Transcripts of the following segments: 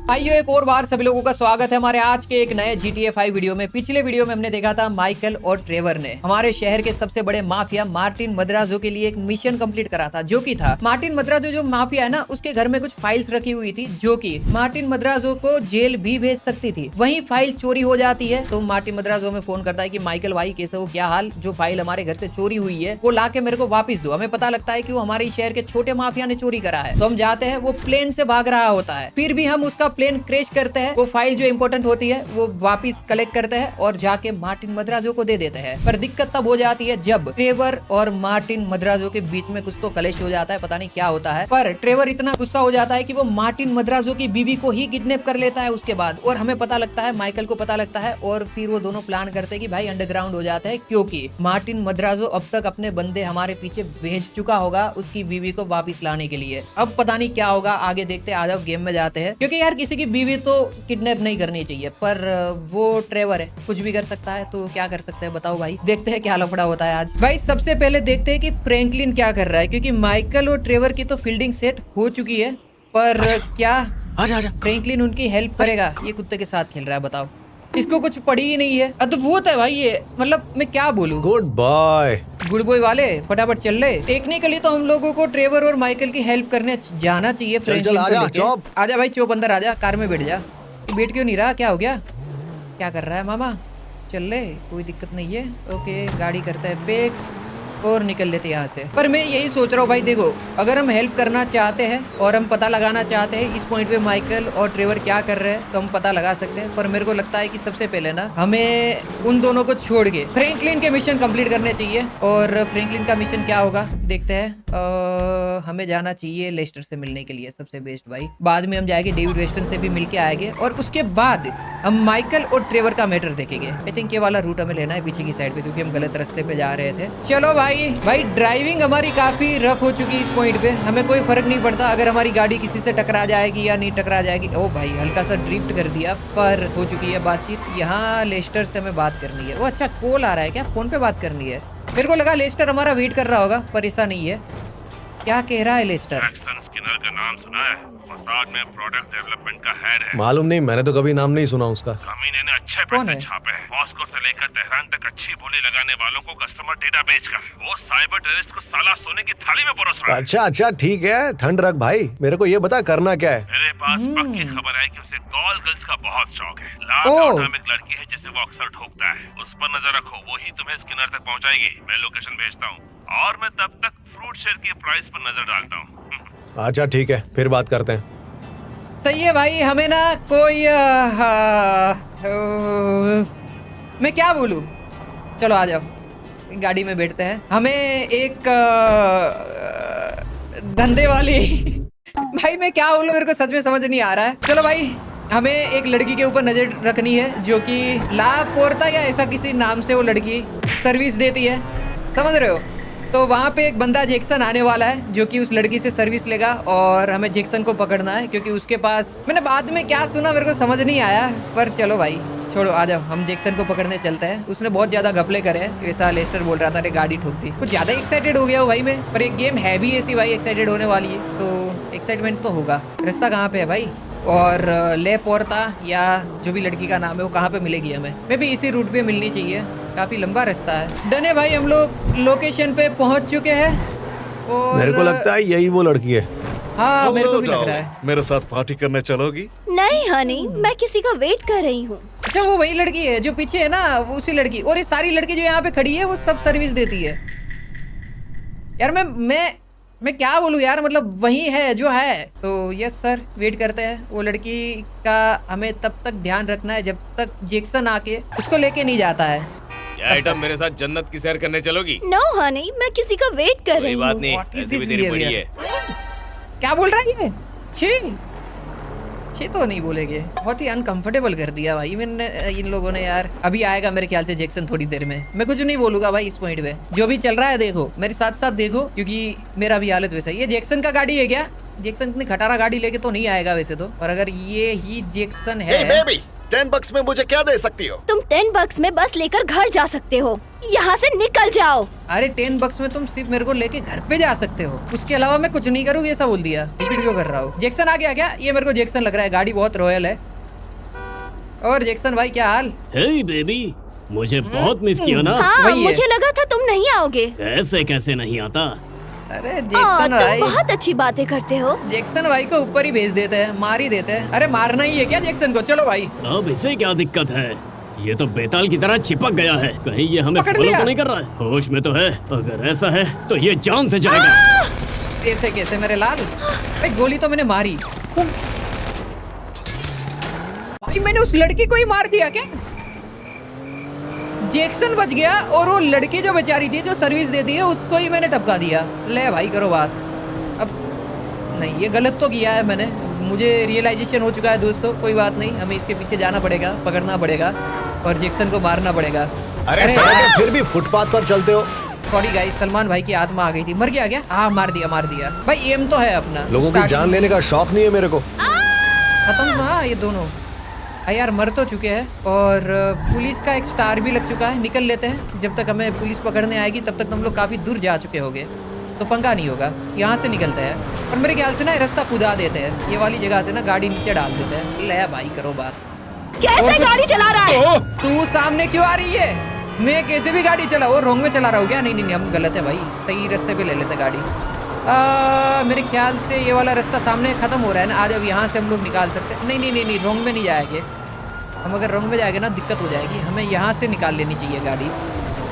भाइयों एक और बार सभी लोगों का स्वागत है हमारे आज के एक नए GTA 5 वीडियो में। पिछले वीडियो में हमने देखा था माइकल और ट्रेवर ने हमारे शहर के सबसे बड़े माफिया मार्टिन मद्राजो के लिए एक मिशन कंप्लीट करा था, जो कि था मार्टिन मद्राजो जो माफिया है ना, उसके घर में कुछ फाइल्स रखी हुई थी जो कि मार्टिन मद्राजो को जेल भी भेज सकती थी। वही फाइल चोरी हो जाती है तो मार्टिन मद्राजो में फोन करता है कि माइकल भाई कैसे हो, क्या हाल, जो फाइल हमारे घर से चोरी हुई है वो ला के मेरे को वापिस दो। हमें पता लगता है कि वो हमारे शहर के छोटे माफिया ने चोरी करा है, तो हम जाते हैं। वो प्लेन से भाग रहा होता है, फिर भी हम उसका प्लेन क्रैश करते हैं। वो फाइल जो इंपॉर्टेंट होती है वो वापस कलेक्ट करते हैं और जाके मार्टिन मद्राजो को दे देते हैं। पर दिक्कत तब हो जाती है जब ट्रेवर और मार्टिन मद्राजो के बीच में कुछ तो कलेश हो जाता है, पता नहीं क्या होता है। पर ट्रेवर इतना गुस्सा हो जाता है कि वो मार्टिन मद्राजो की बीवी को ही किडनैप कर लेता है उसके बाद। और हमें पता लगता है, माइकल को पता लगता है, और फिर वो दोनों प्लान करते हैं कि भाई अंडरग्राउंड हो जाता है, क्योंकि मार्टिन मद्राजो अब तक अपने बंदे हमारे पीछे भेज चुका होगा उसकी बीवी को वापस लाने के लिए। अब पता नहीं क्या होगा, आगे देखते हैं। आ जाओ गेम में जाते हैं, क्योंकि यार किसी की बीवी तो किडनैप नहीं करनी चाहिए, पर वो ट्रेवर है, कुछ भी कर सकता है, तो क्या कर सकते हैं बताओ भाई। देखते हैं क्या लफड़ा होता है आज। भाई सबसे पहले देखते हैं कि फ्रैंकलिन क्या कर रहा है, क्योंकि माइकल और ट्रेवर की तो फील्डिंग सेट हो चुकी है, पर क्या आजा। फ्रैंकलिन उनकी हेल्प करेगा? ये कुत्ते के साथ खेल रहा है, बताओ। इसको कुछ पड़ी ही नहीं है, अद्भुत है भाई ये, मतलब मैं क्या बोलूं। Good boy. गुड बॉय वाले फटाफट चल रहे। टेक्निकली तो हम लोगों को ट्रेवर और माइकल की हेल्प करने जाना चाहिए। चल आजा चौप। आजा भाई चौप, अंदर आजा, कार में बैठ जा। बैठ क्यों नहीं रहा, क्या हो गया, क्या कर रहा है मामा? चल ले, कोई दिक्कत नहीं है। ओके गाड़ी करता है पैक और निकल लेते यहाँ से। पर मैं यही सोच रहा हूँ भाई, देखो अगर हम हेल्प करना चाहते हैं और हम पता लगाना चाहते हैं इस पॉइंट पे माइकल और ट्रेवर क्या कर रहे हैं, तो हम पता लगा सकते हैं। पर मेरे को लगता है कि सबसे पहले ना हमें उन दोनों को छोड़ के फ्रैंकलिन के मिशन कंप्लीट करने चाहिए। और फ्रैंकलिन का मिशन क्या होगा देखते हैं। हमें जाना चाहिए लेस्टर से मिलने के लिए, सबसे बेस्ट भाई। बाद में हम जाएंगे डेविड वेस्टन से भी मिल के आएंगे, और उसके बाद हम माइकल और ट्रेवर का मैटर देखेंगे। आई थिंक ये वाला रूट हमें लेना है पीछे की साइड पे, क्योंकि हम गलत रास्ते पे जा रहे थे। चलो भाई ड्राइविंग हमारी काफी रफ हो चुकी है इस पॉइंट पे। हमें कोई फर्क नहीं पड़ता अगर हमारी गाड़ी किसी से टकरा जाएगी या नहीं टकरा जाएगी। ओ भाई हल्का सा ड्रिफ्ट कर दिया, पर हो चुकी है बातचीत। यहाँ लेस्टर से हमें बात करनी है। वो अच्छा कॉल आ रहा है क्या, फोन पे बात करनी है? मेरे को लगा लेस्टर हमारा वेट कर रहा होगा, पर ऐसा नहीं है। क्या कह रहा है लेस्टर? स्किनर का नाम सुना है? फसाद में प्रोडक्ट डेवलपमेंट का हेड है। मालूम नहीं, मैंने तो कभी नाम नहीं सुना उसका। जमीने ने अच्छे कौन पैसे है? छापे हैं। मॉस्को से लेकर तेहरान तक अच्छी बोली लगाने वालों को कस्टमर डेटा बेचकर वो साइबर टेररिस्ट को साला सोने की थाली में परोस रहा है। अच्छा ठीक है, ठंड रख भाई। मेरे को ये बता करना क्या है। मेरे पास पक्की खबर है कि उसे कॉल गर्ल्स का बहुत शौक है। लाल ऑटो में एक लड़की है जिसे वो अक्सर ठोकता है, उस पर नजर रखो, वो ही तुम्हें स्किनर तक पहुंचाएगी। मैं लोकेशन भेजता हूँ और मैं तब तक फ्रूट शेयर की प्राइस पर नजर डालता हूँ। अच्छा ठीक है, फिर बात करते हैं। सही है भाई। हमें ना कोई मैं क्या बोलूं, चलो आ जाओ गाड़ी में बैठते हैं। हमें एक धंधे वाली भाई मैं क्या बोलूं, मेरे को सच में समझ नहीं आ रहा है। चलो भाई हमें एक लड़की के ऊपर नजर रखनी है जो कि ला पोर्ता या ऐसा किसी नाम से वो लड़की सर्विस देती है, समझ रहे हो? तो वहाँ पे एक बंदा जैक्सन आने वाला है जो कि उस लड़की से सर्विस लेगा, और हमें जैक्सन को पकड़ना है क्योंकि उसके पास, मैंने बाद में क्या सुना मेरे को समझ नहीं आया। पर चलो भाई छोड़ो, आ जाओ हम जैक्सन को पकड़ने चलते हैं। उसने बहुत ज्यादा घपले करे हैं, ऐसा लेस्टर बोल रहा था, अरे गाड़ी ठोक दी। कुछ ज्यादा एक्साइटेड हो गया हो भाई मैं, पर एक गेम है भी ऐसी भाई एक्साइटेड होने वाली है, तो एक्साइटमेंट तो होगा। रास्ता कहाँ पे है भाई? और ले पोर्ता या जो भी लड़की का नाम है वो कहाँ पे मिलेगी हमें? मैं भी इसी रूट पे मिलनी चाहिए, काफी लंबा रास्ता है। डन है भाई, हम लोग लोकेशन पे पहुंच चुके हैं। और मेरे को लगता है यही वो लड़की है। हाँ मेरे को भी लग रहा है। मेरे साथ पार्टी करने चलोगी? नहीं हनी, मैं किसी का वेट कर रही हूँ। अच्छा वो वही लड़की है जो पीछे है ना, वो उसी लड़की। और ये सारी लड़की जो यहाँ पे खड़ी है वो सब सर्विस देती है। यार मैं क्या बोलूँ यार, मतलब वही है जो है। तो यस सर, वेट करते हैं। वो लड़की का हमें तब तक ध्यान रखना है जब तक जैक्सन आके उसको लेके नहीं जाता है। ये आइटम मेरे साथ जन्नत की सैर करने चलोगी? नो हनी, मैं किसी का वेट कर रही कोई बात हूँ। नहीं, What is ऐसे भी this तेरी पड़ी behavior? है। क्या बोल रहा है ये? छी तो नहीं बोलेंगे। बहुत ही अनकंफर्टेबल कर दिया भाई मैंने इन लोगों ने यार। अभी आएगा मेरे ख्याल से जैक्सन थोड़ी देर में। मैं कुछ नहीं बोलूंगा भाई इस पॉइंट पे, जो भी चल रहा है देखो मेरे साथ साथ देखो, क्योंकि मेरा भी हालत वैसा ही है। जैक्सन का गाड़ी है क्या? जैक्सन इतनी खटारा गाड़ी लेके तो नहीं आएगा वैसे तो, और अगर ये ही जैक्सन है। $10 में मुझे क्या दे सकती हो? तुम $10 में बस लेकर घर जा सकते हो। यहाँ से निकल जाओ। अरे $10 में तुम सिर्फ मेरे को लेके घर पे जा सकते हो, उसके अलावा मैं कुछ नहीं करूँ, ऐसा बोल दिया। रिपीट क्यों कर रहा हूँ? जैक्सन आ गया क्या? ये मेरे को जैक्सन लग रहा है, गाड़ी बहुत रॉयल है। और जैक्सन भाई क्या हाल? हे बेबी, मुझे बहुत मिस किया ना। हाँ, वही है। मुझे लगा था तुम नहीं आओगे। ऐसे कैसे नहीं आता? अरे जैक्सन भाई, तुम बहुत अच्छी बातें करते हो। जैक्सन भाई को ऊपर ही भेज देते हैं, मार ही देते हैं। अरे मारना ही है क्या जैक्सन को? चलो भाई। अब इसे क्या दिक्कत है? ये तो बेताल की तरह चिपक गया है, कहीं ये हमें पकड़ फॉलो लिया। तो नहीं कर रहा है? होश में तो है, अगर ऐसा है तो ये जान से जाएगा। कैसे कैसे मेरे लाल? भाई गोली तो मैंने मारी। भाई मैंने उस लड़की को ही मार दिया क्या? जैक्सन बच गया और वो लड़की जो बेचारी थी, जो सर्विस देती है, उसको ही मैंने टपका दिया। ले भाई करो बात। अब नहीं, ये गलत तो किया है मैंने, मुझे रियलाइजेशन हो चुका है दोस्तों। कोई बात नहीं, हमें इसके पीछे जाना पड़ेगा, पकड़ना पड़ेगा और जैक्सन को मारना पड़ेगा। अरे सड़क है, फिर भी फुटपाथ पर चलते हो। सॉरी गाइस, सलमान भाई की आत्मा आ गई थी। मर गया क्या? हाँ मार दिया। भाई एम तो है अपना। लोगों की जान लेने का शौक नहीं है मेरे को। खत्म ना ये दोनों। यार मर तो चुके हैं और पुलिस का एक स्टार भी लग चुका है। निकल लेते हैं, जब तक हमें पुलिस पकड़ने आएगी तब तक हम लोग काफ़ी दूर जा चुके होंगे, तो पंगा नहीं होगा। यहाँ से निकलते हैं और मेरे ख्याल से ना रास्ता खुदा देते हैं, ये वाली जगह से ना गाड़ी नीचे डाल देते हैं। ले भाई करो बात। कैसे गाड़ी चला रहा है? तू सामने क्यों आ रही है? मैं कैसे भी गाड़ी चला, वो रोंग में चला रहा हूँ क्या? नहीं, हम गलत है भाई, सही रास्ते पे ले लेते गाड़ी। मेरे ख्याल से ये वाला रास्ता सामने खत्म हो रहा है ना। आज अब यहाँ से हम लोग निकाल सकते हैं। नहीं, रोंग में नहीं जाएंगे हम। अगर रोंग में जाएंगे ना दिक्कत हो जाएगी, हमें यहाँ से निकाल लेनी चाहिए गाड़ी।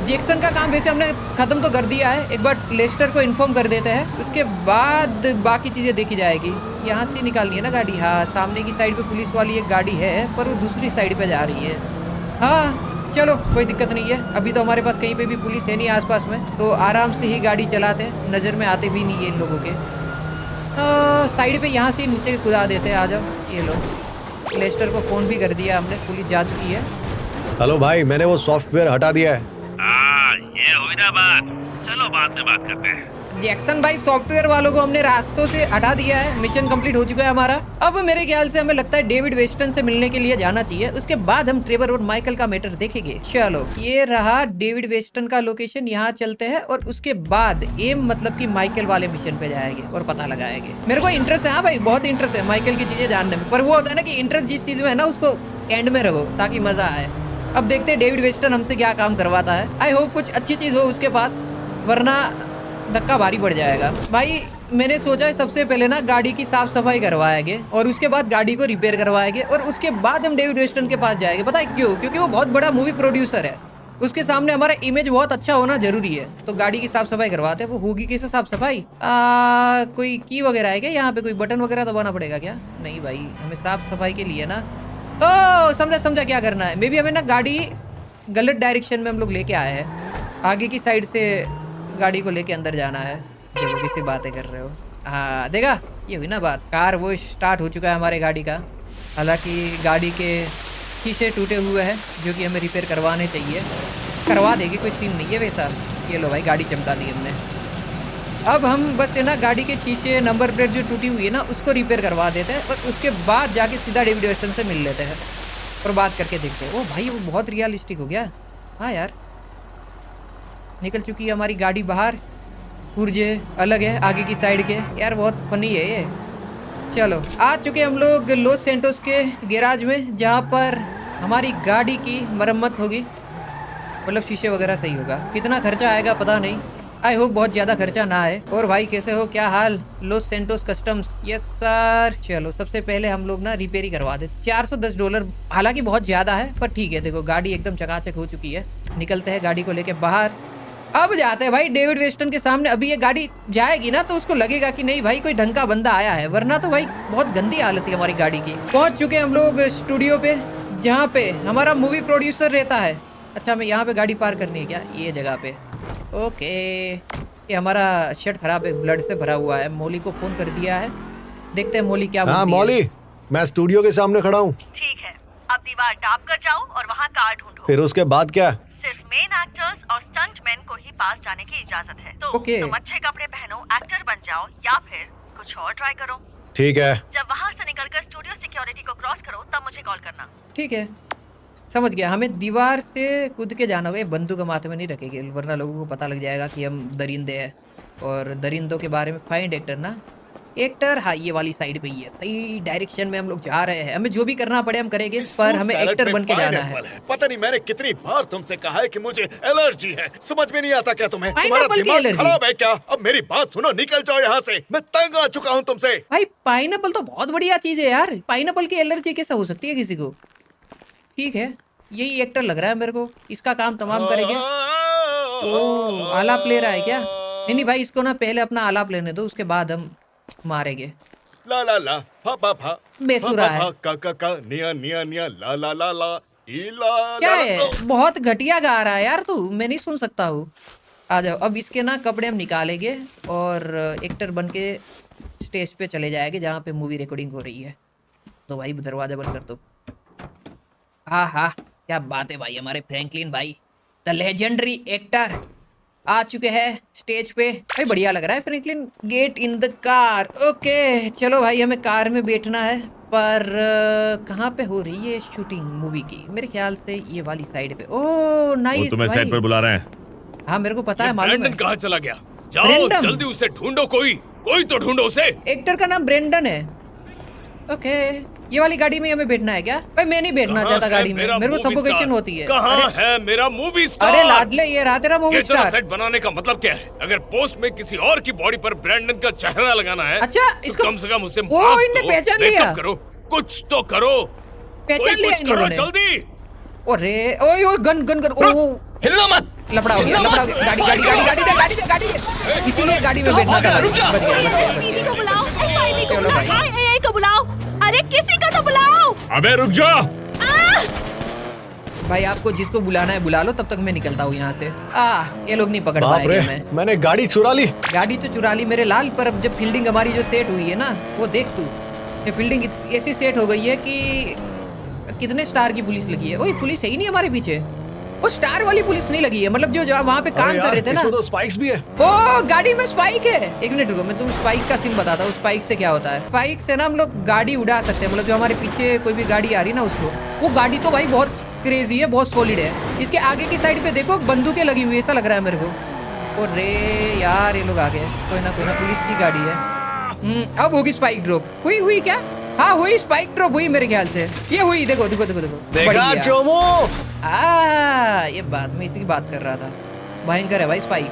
जैक्सन का काम वैसे हमने ख़त्म तो कर दिया है, एक बार लेस्टर को इन्फॉर्म कर देते हैं, उसके बाद बाकी चीज़ें देखी जाएगी। यहाँ से निकालनी है ना गाड़ी। हाँ, सामने की साइड पे पुलिस वाली एक गाड़ी है, पर वो दूसरी साइड पे जा रही है। हाँ चलो, कोई दिक्कत नहीं है। अभी तो हमारे पास कहीं पे भी पुलिस है नहीं आसपास में, तो आराम से ही गाड़ी चलाते हैं, नज़र में आते भी नहीं है इन लोगों के। साइड पे यहाँ से नीचे कूदा देते हैं। आ जाओ, ये लो। लेस्टर को फ़ोन भी कर दिया हमने, पुलिस जा चुकी है। हेलो भाई, मैंने वो सॉफ्टवेयर हटा दिया है। ये हुई ना बात। चलो बाद में बात करते हैं। जैक्सन भाई, सॉफ्टवेयर वालों को हमने रास्तों से हटा दिया है, मिशन कंप्लीट हो चुका है हमारा। अब मेरे ख्याल से हमें लगता है डेविड वेस्टन से मिलने के लिए जाना चाहिए, उसके बाद हम ट्रेवर और माइकल का मैटर देखेंगे। चलो, ये रहा डेविड वेस्टन का लोकेशन, यहाँ चलते हैं और उसके बाद एम मतलब कि माइकल वाले मिशन पे जाएंगे और पता लगाएंगे। मेरे को इंटरेस्ट है, हाँ भाई बहुत इंटरेस्ट है माइकल की चीजें जानने में, पर वो होता है ना कि इंटरेस्ट जिस चीज में है ना उसको एंड में रखो ताकि मजा आए। अब देखते हैं डेविड वेस्टन हमसे क्या काम करवाता है। आई होप कुछ अच्छी चीज हो उसके पास, वरना धक्का भारी पड़ जाएगा। भाई मैंने सोचा है सबसे पहले ना गाड़ी की साफ सफाई करवाएंगे और उसके बाद गाड़ी को रिपेयर करवाएंगे और उसके बाद हम डेविड वेस्टन के पास जाएंगे। पता है क्यों? क्योंकि वो बहुत बड़ा मूवी प्रोड्यूसर है, उसके सामने हमारा इमेज बहुत अच्छा होना जरूरी है। तो गाड़ी की साफ सफाई करवाते हैं। वो होगी कैसे साफ सफाई? कोई की वगैरह है क्या यहाँ पे? कोई बटन वगैरह दबाना पड़ेगा क्या? नहीं भाई, हमें साफ सफाई के लिए ना, ओ समझा क्या करना है। मे बी हमें ना गाड़ी गलत डायरेक्शन में हम लोग लेके आए हैं, आगे की साइड से गाड़ी को लेके अंदर जाना है। देखो किसी बातें कर रहे हो। हाँ देखा, ये हुई ना बात। कार वो स्टार्ट हो चुका है हमारे गाड़ी का, हालांकि गाड़ी के शीशे टूटे हुए हैं जो कि हमें रिपेयर करवाने चाहिए। करवा देगी, कोई सीन नहीं है वैसा। ये लो भाई, गाड़ी चमका दी हमने। अब हम बस है ना गाड़ी के शीशे, नंबर प्लेट जो टूटी हुई है ना उसको रिपेयर करवा देते हैं और उसके बाद जाके सीधा डेविड वेस्टन से मिल लेते हैं और बात करके देखते हैं। ओ भाई, वो बहुत रियलिस्टिक हो गया। हाँ यार, निकल चुकी है हमारी गाड़ी बाहर, पुर्जे अलग है आगे की साइड के। यार बहुत फनी है ये। चलो, आ चुके हम लोग लॉस सैंटोस के गैराज में, जहाँ पर हमारी गाड़ी की मरम्मत होगी, मतलब शीशे वगैरह सही होगा। कितना खर्चा आएगा पता नहीं, आई होप बहुत ज़्यादा खर्चा ना आए। और भाई कैसे हो, क्या हाल? Los Santos Customs. Yes sir. चलो, सबसे पहले हम लोग ना रिपेयर ही करवा दे। $410, हालांकि बहुत ज़्यादा है पर ठीक है। देखो गाड़ी एकदम चकाचक हो चुकी है। निकलते हैं गाड़ी को लेके बाहर। अब जाते हैं भाई डेविड वेस्टन के सामने। अभी ये गाड़ी जाएगी ना तो उसको लगेगा कि नहीं भाई कोई ढंग का बंदा आया है, वरना तो भाई बहुत गंदी हालत है हमारी गाड़ी की। पहुंच चुके हम लोग स्टूडियो पे, जहाँ पे हमारा मूवी प्रोड्यूसर रहता है। अच्छा, मैं यहाँ पे गाड़ी पार्क करनी है क्या? ये जगह पे। ओके, ये हमारा शर्ट खराब है, ब्लड से भरा हुआ है। मौली को फोन कर दिया है, देखते हैं मौली क्या बोलती है। हाँ मौली, मैं स्टूडियो के सामने खड़ा हूँ। ठीक है, अब दीवार टाप कर जाओ और वहाँ कार ढूंढो। फिर उसके बाद क्या? सिर्फ मेन एक्टर्स और स्टंटमैन को ही पास जाने की इजाजत है। तो ओके। तुम अच्छे कपड़े पहनो, एक्टर बन जाओ या फिर कुछ और ट्राई करो। ठीक है। जब वहाँ से निकलकर स्टूडियो सिक्योरिटी को क्रॉस करो तब मुझे कॉल करना। ठीक है, समझ गया। हमें दीवार से कूद के जाना होगा, बंदूक हम हाथ में नहीं रखेंगे वरना लोगों को पता लग जाएगा कि हम दरिंदे हैं। और दरिंदों के बारे में फाइंड एक्टर ना, एक्टर हाँ ये वाली साइड पे ही है, सही डायरेक्शन में हम लोग जा रहे हैं। हमें जो भी करना पड़े हम करेंगे, इस पर fruit हमें salad एक्टर में बन के जाना pineapple है। पता नहीं मैंने कितनी बार तुमसे कहा है कि मुझे एलर्जी है, समझ में नहीं आता क्या तुम्हें? तुम्हारा Pineapple की दिमाग allergy? खराब है क्या? अब मेरी बात सुनो, निकल जाओ यहाँ से, मैं तंग आ चुका हूँ तुमसे। भाई पाइनएप्पल तो बहुत बढ़िया चीज है यार, पाइनएप्पल की एलर्जी कैसे हो सकती है किसी को? ठीक है, यही एक्टर लग रहा है मेरे को, इसका काम तमाम करेंगे। ओ आलाप ले रहा है क्या? नहीं भाई, इसको ना पहले अपना आलाप लेने दो, उसके बाद हम मारेंगे। ला ला ला फा फा फा बेसुरा है। का निया निया निया ला ला ला ला ई ला क्या ला है, बहुत घटिया गा रहा है यार तू, मैं नहीं सुन सकता हूँ। आ जाओ, अब इसके ना कपड़े हम निकालेंगे और एक्टर बन के स्टेज पे चले जाएंगे जहाँ पे मूवी रिकॉर्डिंग हो रही है। तो भाई दरवाजा बंद कर दो। हाँ हाँ, क्या बात है भाई, हमारे फ्रैंकलिन भाई द लेजेंडरी एक्टर आ चुके हैं स्टेज पे। भाई बढ़िया लग रहा है Franklin. Get in the car. Okay चलो भाई, हमें कार में बैठना है, पर कहाँ पे हो रही है शूटिंग मूवी की? मेरे ख्याल से ये वाली साइड पे। ओह नाइस, तुम्हें भाई साइड पर बुला रहे हैं। हाँ मेरे को पता है, मालूम है। ब्रैंडन कहाँ चला गया? जाओ ब्रैंडन? जल्दी उसे ढूंढो, कोई तो ढूंढो उसे। एक्टर का नाम ब्रेंडन है। ओके, ये वाली गाड़ी में हमें बैठना है क्या? भाई मैं नहीं बैठना चाहता गाड़ी में, मेरे को सफोकेशन होती है। कहाँ है मेरा मूवी स्टार? अरे लाडले, ये रहा तेरा मूवी ये तेरा स्टार। सेट बनाने का मतलब क्या है? अगर पोस्ट में किसी और की बॉडी पर ब्रैंडन का चेहरा लगाना है, अच्छा, तो इसको कम से कम उसे ओ, मास्क इनने दो, पहचान मेकअप लिया। करो, कुछ तो करो। पहचान लिया इन लोगों ने। जल्दी। अरे ओए ओए, गन गन कर। ओ हिलना मत। लपड़ा हो गया, लपड़ा हो गया। गाड़ी गाड़ी गाड़ी गाड़ी दे, गाड़ी दे, गाड़ी दे। इसीलिए गाड़ी में बैठना था भाई। बच गया, बच गया, बच बीवी गया। को बुलाओ, SID को चलो बुलाओ, भाई। IAA को बुलाओ, अरे किसी को तो बुलाओ। अबे रुक जा। भाई आपको जिसको बुलाना है बुला लो, तब तक मैं निकलता हूँ यहाँ से। ये लोग नहीं पकड़ बाप पाएंगे रे, हमें। मैंने गाड़ी चुरा ली। गाड़ी तो चुरा ली मेरे लाल, पर अब जब फील्डिंग हमारी जो सेट हुई है ना, वो देख तू, ये फील्डिंग ऐसी सेट हो गई है कि कितने स्टार की पुलिस लगी है। ओए पुलिस है ही नहीं हमारे पीछे, वो स्टार वाली पुलिस नहीं लगी है, मतलब जो वहाँ पे काम अरे कर यार, रहे थे ना। इसमें तो स्पाइक्स भी है। ओ गाड़ी में स्पाइक है। एक मिनट रुको, मैं तुम्हें स्पाइक का सीन बताता हूँ। स्पाइक से क्या होता है? स्पाइक से ना हम लोग गाड़ी उड़ा सकते हैं, मतलब जो हमारे पीछे कोई भी गाड़ी आ रही है ना उसको। वो गाड़ी तो भाई बहुत क्रेजी है, बहुत सॉलिड है। इसके आगे की साइड पे देखो बंदूकें लगी हुई, ऐसा लग रहा है मेरे को। और रे यार, ये लोग आ गए। कोई ना पुलिस की गाड़ी है। अब होगी स्पाइक ड्रॉप। हुई क्या? हाँ हुई, स्पाइक ड्रॉप हुई मेरे ख्याल से। ये हुई, देखो देखो देखो देखो। देखा बढ़िया। चोमो? ये बात, मैं इसी की बात कर रहा था। भयंकर है भाई स्पाइक।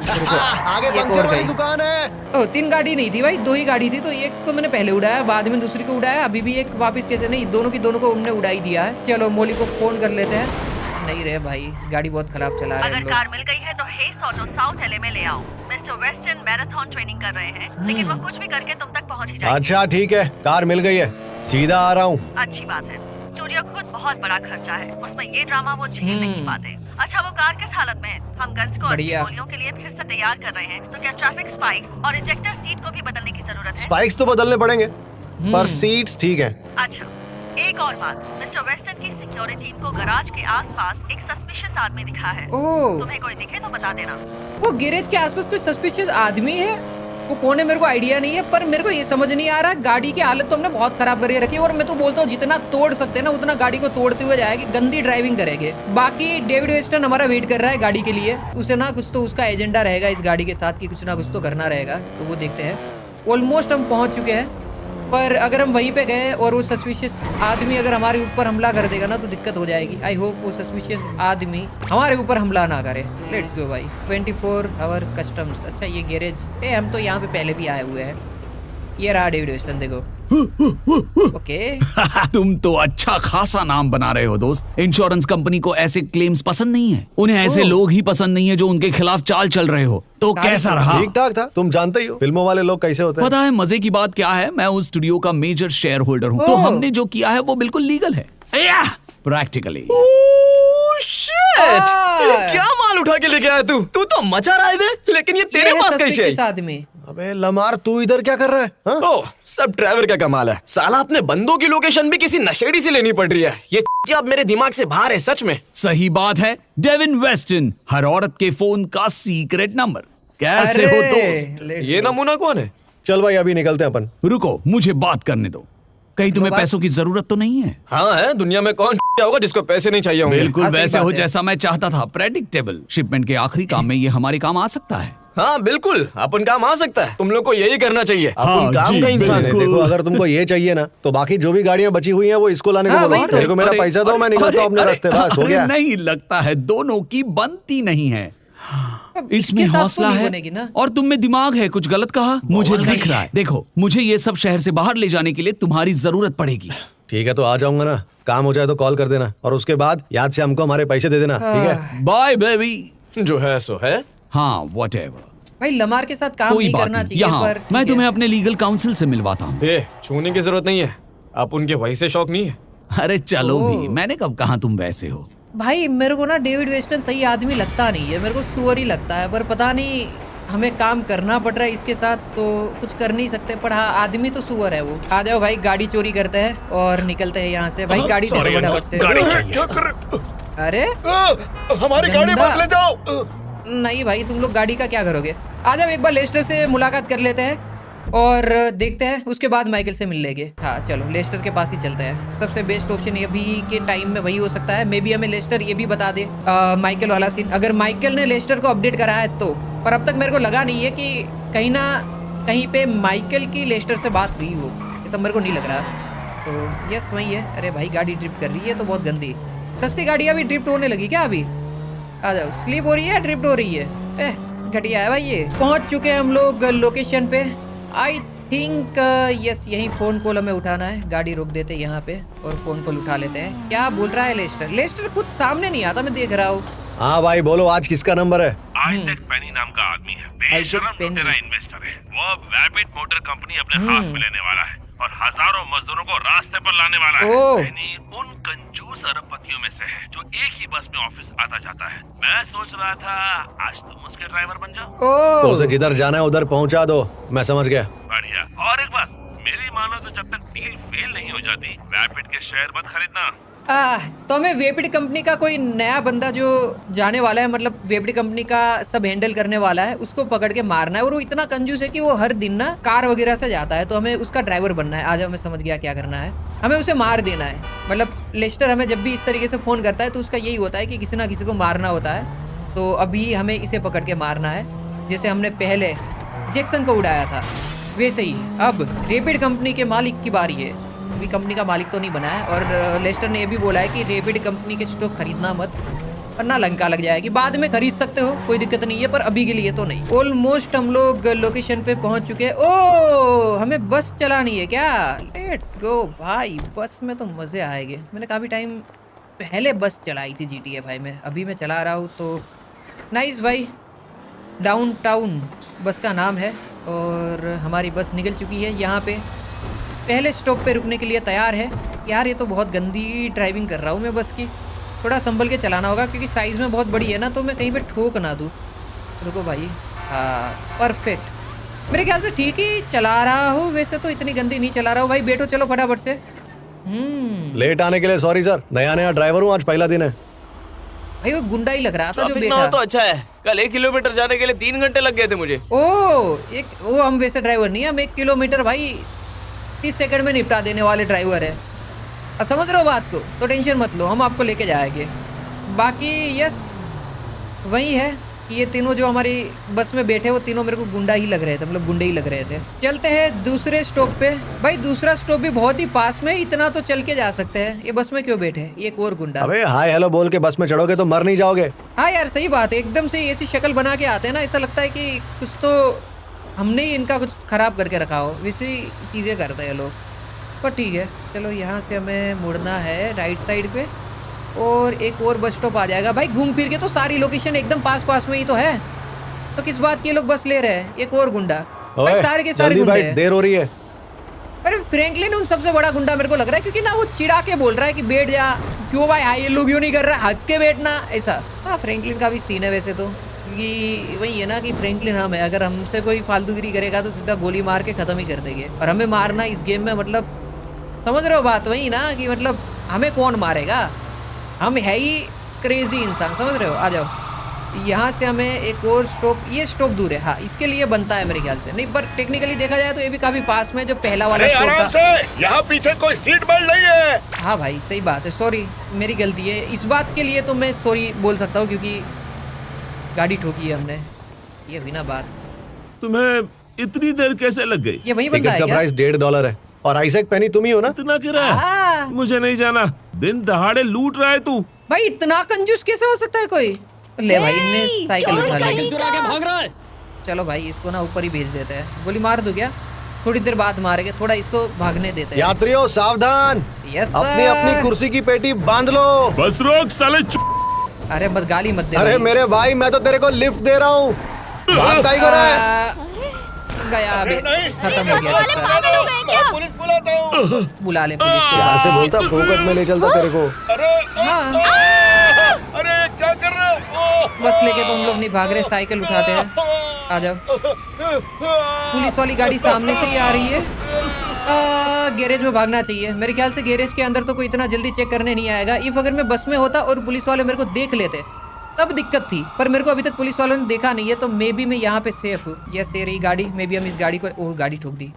रुको, आगे एक पंक्चर और वाली गई। दुकान है। ओ 3 गाड़ी नहीं थी भाई, 2 ही गाड़ी थी। तो एक को मैंने पहले उड़ाया, बाद में दूसरी को उड़ाया, अभी भी एक वापस कैसे नहीं, दोनों को हमने उड़ा ही दिया है। चलो मोली को फोन कर लेते हैं। नहीं रे भाई, गाड़ी बहुत खराब चला रहे हैं अगर हम लोग। कार मिल गई है तो हेस्ट ऑटो साउथ एलए में ले आओ। मिस्टर वेस्टर्न मैराथन ट्रेनिंग कर रहे हैं, लेकिन वो कुछ भी करके तुम तक पहुंच ही जाएंगे। अच्छा ठीक है, कार मिल गई है, सीधा आ रहा हूँ। अच्छी बात है। स्टूडियो खुद बहुत बड़ा खर्चा है, उसमें ये ड्रामा वो झेल नहीं पाते। अच्छा वो कार किस हालत में है? हम गन्स को अच्छी बढ़िया। गोलियों के लिए फिर से तैयार कर रहे हैं, तो क्या ट्रैफिक स्पाइक और इजेक्टर सीट को भी बदलने की जरूरत है? स्पाइक्स तो बदलने पड़ेंगे, पर सीट्स ठीक है। अच्छा एक और बात, मिस्टर वेस्टर्न की सिक्योरिटी टीम को गराज के आसपास एक सस्पिशियस आदमी दिखा है। ओह, तुम्हें कोई दिखे तो बता देना। वो गैरेज के आसपास कोई सस्पिशियस आदमी है। वो कौन है मेरे को आइडिया नहीं है, पर मेरे को ये समझ नहीं आ रहा। गाड़ी की हालत तो हमने बहुत खराब करके रखी है, और मैं तो बोलता हूँ जितना तोड़ सकते हैं ना उतना गाड़ी को तोड़ते हुए जाएंगे, गंदी ड्राइविंग करेंगे। बाकी डेविड वेस्टर्न हमारा वेट कर रहा है गाड़ी के लिए। उसे ना कुछ तो उसका एजेंडा रहेगा इस गाड़ी के साथ, कि कुछ ना कुछ तो करना रहेगा। तो वो देखते हैं। ऑलमोस्ट हम पहुंच चुके हैं, पर अगर हम वहीं पे गए और वो सस्पिशियस आदमी अगर हमारे ऊपर हमला कर देगा ना तो दिक्कत हो जाएगी। आई होप वो सस्पिशियस आदमी हमारे ऊपर हमला ना करे। लेट्स गो भाई। 24 आवर कस्टम्स। अच्छा ये गैरेज, हम तो यहाँ पे पहले भी आए हुए हैं। ये रहा डेविड वेस्टर्न, देखो। ओके तुम तो अच्छा खासा नाम बना रहे हो दोस्त। इंश्योरेंस कंपनी को ऐसे क्लेम्स पसंद नहीं है, उन्हें ऐसे लोग ही पसंद नहीं है जो उनके खिलाफ चाल चल रहे हो। तो कैसा रहा? ठीक ठाक था, तुम जानते ही हो फिल्मों वाले लोग कैसे होते हैं। पता है मजे की बात क्या है? मैं उस स्टूडियो का मेजर शेयर होल्डर हूँ, तो हमने जो किया है वो बिल्कुल लीगल है, प्रैक्टिकली। क्या माल उठा के लेके आया तू? तू तो मचा रहा है बे, लेकिन ये तेरे पास कैसे आई? आदमी। अबे लमार, तू इधर क्या कर रहा है? हाँ? ओह, सब ड्राइवर का कमाल है। साला अपने बंदों की लोकेशन भी किसी नशेड़ी से लेनी पड़ रही है। ये अब मेरे दिमाग से बाहर है सच में। सही बात है। डेविन वेस्टन, हर औरत के फोन का सीक्रेट नंबर। कैसे हो दोस्त? ये नमूना कौन है? चल भाई अभी निकलते हैं अपन। रुको, मुझे बात करने दो। कहीं तुम्हें बात- पैसों की जरूरत तो नहीं है? हाँ है, दुनिया में कौन होगा जिसको पैसे नहीं चाहिए होंगे। बिल्कुल हाँ, सही वैसे बात हो है। जैसा मैं चाहता था, प्रेडिक्टेबल। शिपमेंट के आखिरी काम में ये हमारे काम आ सकता है। हाँ बिल्कुल, अपन काम आ सकता है। तुम लोग को यही करना चाहिए। हाँ, अपन काम जी, का इंसान है। बिल्कुल। देखो अगर तुमको ये चाहिए ना तो बाकी जो भी गाड़ियां बची हुई हैं वो इसको लाने को हाँ, बोलो। वही तो। मेरे को मेरा अरे, पैसा दो, मैं अरे, निकलता हूँ अपने अरे, रास्ते। बस हो अरे, गया। नहीं लगता है दोनों की बनती नहीं है। इसमें इसके साथ तो हौसला नहीं है बनेगी ना। और तुम में दिमाग है। कुछ गलत कहा? मुझे दिख रहा है। देखो, मुझे ये सब शहर से बाहर ले जाने के लिए तुम्हारी जरूरत पड़ेगी। ठीक है तो आ जाऊंगा ना, काम हो जाए तो कॉल कर देना और उसके बाद याद से हमको हमारे पैसे दे देना, ठीक है? Bye baby. जो है सो है। हाँ, व्हाटएवर। भाई लमार के साथ काम कोई नहीं बात करना नहीं। चाहिए यहाँ पर मैं ठीक तुम्हें है। अपने लीगल काउंसिल से मिलवाता हूँ। छूने की जरूरत नहीं है। आप उनके वैसे शौक नहीं है। अरे चलो ओह। भी, मैंने कब कहा तुम वैसे हो। भाई मेरे को ना डेविड वेस्टन सही आदमी लगता नहीं है, मेरे को सुअर ही लगता है। पर पता नहीं हमें काम करना पड़ रहा है इसके साथ तो कुछ कर नहीं सकते। पर हाँ, आदमी तो सुअर है वो। आ जाओ भाई, गाड़ी चोरी करते हैं और निकलते हैं यहाँ से। भाई गाड़ी दे दो फटाफट से। गाड़ी चाहिए। क्या कर रहे अरे हमारी गाड़ी गंदा। मत ले जाओ। नहीं भाई, तुम लोग गाड़ी का क्या करोगे? आ जाओ एक बार लेस्टर से मुलाकात कर लेते हैं और देखते हैं, उसके बाद माइकल से मिल लेंगे। हाँ चलो, लेस्टर के पास ही चलते हैं। सबसे बेस्ट ऑप्शन अभी के टाइम में वही हो सकता है। मे बी हमें लेस्टर ये भी बता दे माइकल वाला सीन, अगर माइकल ने लेस्टर को अपडेट करा है तो। पर अब तक मेरे को लगा नहीं है कि कहीं ना कहीं पे माइकल की लेस्टर से बात हुई हो, ये सब मेरे को नहीं लग रहा। तो यस वही है। अरे भाई गाड़ी ड्रिफ्ट कर रही है तो बहुत गंदी। सस्ती गाड़ियाँ भी ड्रिफ्ट होने लगी क्या अभी? आ जाओ, स्लिप हो रही है, ड्रिफ्ट हो रही है। घटिया है भाई ये। पहुंच चुके हैं हम लोग लोकेशन पे। आई थिंक यस, यही फोन कॉल हमें उठाना है। गाड़ी रोक देते हैं यहाँ पे और फोन कॉल उठा लेते हैं। क्या बोल रहा है लेस्टर? लेस्टर खुद सामने नहीं आता, मैं देख रहा हूँ। हाँ भाई बोलो, आज किसका नंबर है? आइजैक पेनी नाम का आदमी है, बेशरम पेनी। तेरा इन्वेस्टर है। वो अब रैपिड मोटर कंपनी अपने हाथ में लेने वाला है और हजारों मजदूरों को रास्ते पर लाने वाला है। ओह। पेनी उन कंजूस अरबपतियों में से है जो एक ही बस में ऑफिस आता जाता है। मैं सोच रहा था आज तुम उसके ड्राइवर बन जाओ। तो उसे ओह जिधर जाना है उधर पहुंचा दो, मैं समझ गया। बढ़िया। और एक बात, मेरी मानो तो जब तक डील फेल नहीं हो जाती, रैपिड के शेयर मत खरीदना। तो हमें वेपिड कंपनी का कोई नया बंदा जो जाने वाला है, मतलब वेपिड कंपनी का सब हैंडल करने वाला है, उसको पकड़ के मारना है। और वो इतना कंजूस है कि वो हर दिन ना कार वगैरह से जाता है, तो हमें उसका ड्राइवर बनना है। आज हमें समझ गया क्या करना है, हमें उसे मार देना है। मतलब लेस्टर हमें जब भी इस तरीके से फ़ोन करता है तो उसका यही होता है कि किसी ना किसी को मारना होता है। तो अभी हमें इसे पकड़ के मारना है, जैसे हमने पहले जैक्सन को उड़ाया था वैसे ही। अब रेपिड कंपनी के मालिक की बारी है। अभी कंपनी का मालिक तो नहीं बना है और लेस्टर ने ये भी बोला है कि रेपिड कंपनी के स्टॉक खरीदना मत, वरना लंका लग जाएगी। बाद में खरीद सकते हो, कोई दिक्कत नहीं है, पर अभी के लिए तो नहीं। ऑलमोस्ट हम लोग लोकेशन पे पहुंच चुके हैं। ओह, हमें बस चलानी है क्या? लेट्स गो भाई, बस में तो मज़े आएंगे। मैंने काफ़ी टाइम पहले बस चलाई थी GTA 5 में, अभी मैं चला रहा हूँ तो नाइस भाई। डाउनटाउन बस का नाम है और हमारी बस निकल चुकी है। यहाँ पे पहले स्टॉप पे रुकने के लिए तैयार है। यार ये तो बहुत गंदी ड्राइविंग कर रहा हूँ मैं बस की, थोड़ा संभल के चलाना होगा क्योंकि साइज़ में बहुत बड़ी है ना, तो मैं कहीं पे ठोक ना दूँ। रुको भाई, हाँ परफेक्ट। मेरे ख्याल से ठीक ही चला रहा हूँ, वैसे तो इतनी गंदी नहीं चला रहा हूँ। भाई बैठो, चलो फटाफट से। लेट आने के लिए सॉरी सर, नया नया ड्राइवर हूँ, आज पहला दिन है। भाई वो गुंडा ही लग रहा था जो ट्रैफिक ना हो तो बैठा। अच्छा है। कल 1 किलोमीटर जाने के लिए 3 घंटे लग गए थे मुझे। वो हम वैसे ड्राइवर नहीं है, हम 1 किलोमीटर भाई 30 सेकंड में निपटा देने वाले ड्राइवर है। अब समझ रहे हो बात को, तो टेंशन मत लो, हम आपको लेके जाएंगे। बाकी यस वही है कि ये तीनों जो हमारी बस में बैठे वो तीनों मेरे को गुंडा ही लग रहे थे, मतलब गुंडे ही लग रहे थे। चलते हैं दूसरे स्टॉप पे। भाई दूसरा स्टॉप भी बहुत ही पास में, इतना तो चल के जा सकते हैं। ये बस में क्यों बैठे? एक और गुंडा। अबे हाय हेलो बोल के बस में चढ़ोगे तो मर नहीं जाओगे। हाँ यार सही बात है, एकदम से ऐसी शक्ल बना के आते हैं ना, ऐसा लगता है कि कुछ तो हमने ही इनका कुछ खराब करके रखा हो, वैसी चीज़ें करते हैं लोग। पर ठीक है, चलो यहाँ से हमें मुड़ना है राइट साइड पे और एक और बस स्टॉप आ जाएगा। भाई घूम फिर के तो सारी लोकेशन एकदम पास पास में ही तो है, तो किस बात के लोग बस ले रहे हैं। एक और गुंडा, भाई सारे के सारे जल्दी गुंडे भाई, हैं। देर हो रही है। अरे फ्रैंकलिन उन सबसे बड़ा गुंडा मेरे को लग रहा है, क्योंकि ना वो चिढ़ा के बोल रहा है कि बैठ जा। क्यों भाई, हाई लोग क्यों नहीं कर रहा है, हंस के बैठना ऐसा। हाँ फ्रैंकलिन का भी सीन है वैसे तो, क्योंकि वही है ना कि फ्रैंकलिन हम है, अगर हमसे कोई फालतूगिरी करेगा तो सीधा गोली मार के ख़त्म ही कर देंगे। और हमें मारना इस गेम में, मतलब समझ रहे हो बात, वही ना कि मतलब हमें कौन मारेगा, हम है ही क्रेजी इंसान, समझ रहे हो। आ जाओ यहाँ से हमें एक और स्टॉप, ये स्टॉप दूर है। हाँ, इसके लिए बनता है मेरे ख्याल से। नहीं, पर टेक्निकली देखा जाए तो ये भी काफी पास में, जो पहला वाला अरे स्टॉप आराम था। से, यहाँ पीछे कोई सीट बेल्ट नहीं है। हाँ भाई, सही बात है, सॉरी, मेरी गलती है। इस बात के लिए तो मैं सॉरी बोल सकता हूँ, क्योंकि गाड़ी ठोकी है हमने, ये भी ना बात। तुम्हें इतनी देर कैसे लग गई? ये वही बंदा टिकट है का क्या? प्राइस $1.5 है और आइजैक पेनी तुम ही हो ना? इतना गिरा है? हाँ। मुझे नहीं जाना, दिन दहाड़े लूट रहा है तू। भाई इतना कंजूस कैसे हो सकता है कोई? ले भाई, इनने साइकिल चोर उठा ली। साइकिल चुरा के भाग रहा है। चलो भाई, इसको ना ऊपर ही भेज देते हैं। गोली मार दूं क्या? थोड़ी देर बाद मारेंगे, थोड़ा इसको भागने देते हैं। यात्रियों सावधान, यस अपनी अपनी कुर्सी की पेटी बांध लो। बस रोक साले। अरे मत, गाली मत दे अरे भाई। मेरे भाई, मैं तो तेरे को लिफ्ट दे रहा हूँ, भाग काहे को रहा है? गया अभी, नहीं, खत्म हो गया लगता है। पागल हो गए क्या? मैं पुलिस बुलाता हूँ। बुला ले पुलिस को। यहाँ से बोलता फोकट में ले चलता तेरे को। अरे हाँ। अरे क्या कर रहे हो? बस लेके तो हम लोग नहीं भाग रहे, साइकिल उठाते हैं। आ जाओ। पुलिस वाली गाड़ी सामने से ही आ रही है। गैरेज में भागना चाहिए मेरे ख्याल से। गैरेज के अंदर तो कोई इतना जल्दी चेक करने नहीं आएगा। इफ अगर मैं बस में होता और पुलिस वाले मेरे को देख लेते तब दिक्कत थी, पर मेरे को अभी तक पुलिस वालों ने देखा नहीं है, तो मे बी मैं यहाँ पे सेफ हूँ। ये रही गाड़ी, मे बी हम इस गाड़ी को, ओह गाड़ी ठोक दी।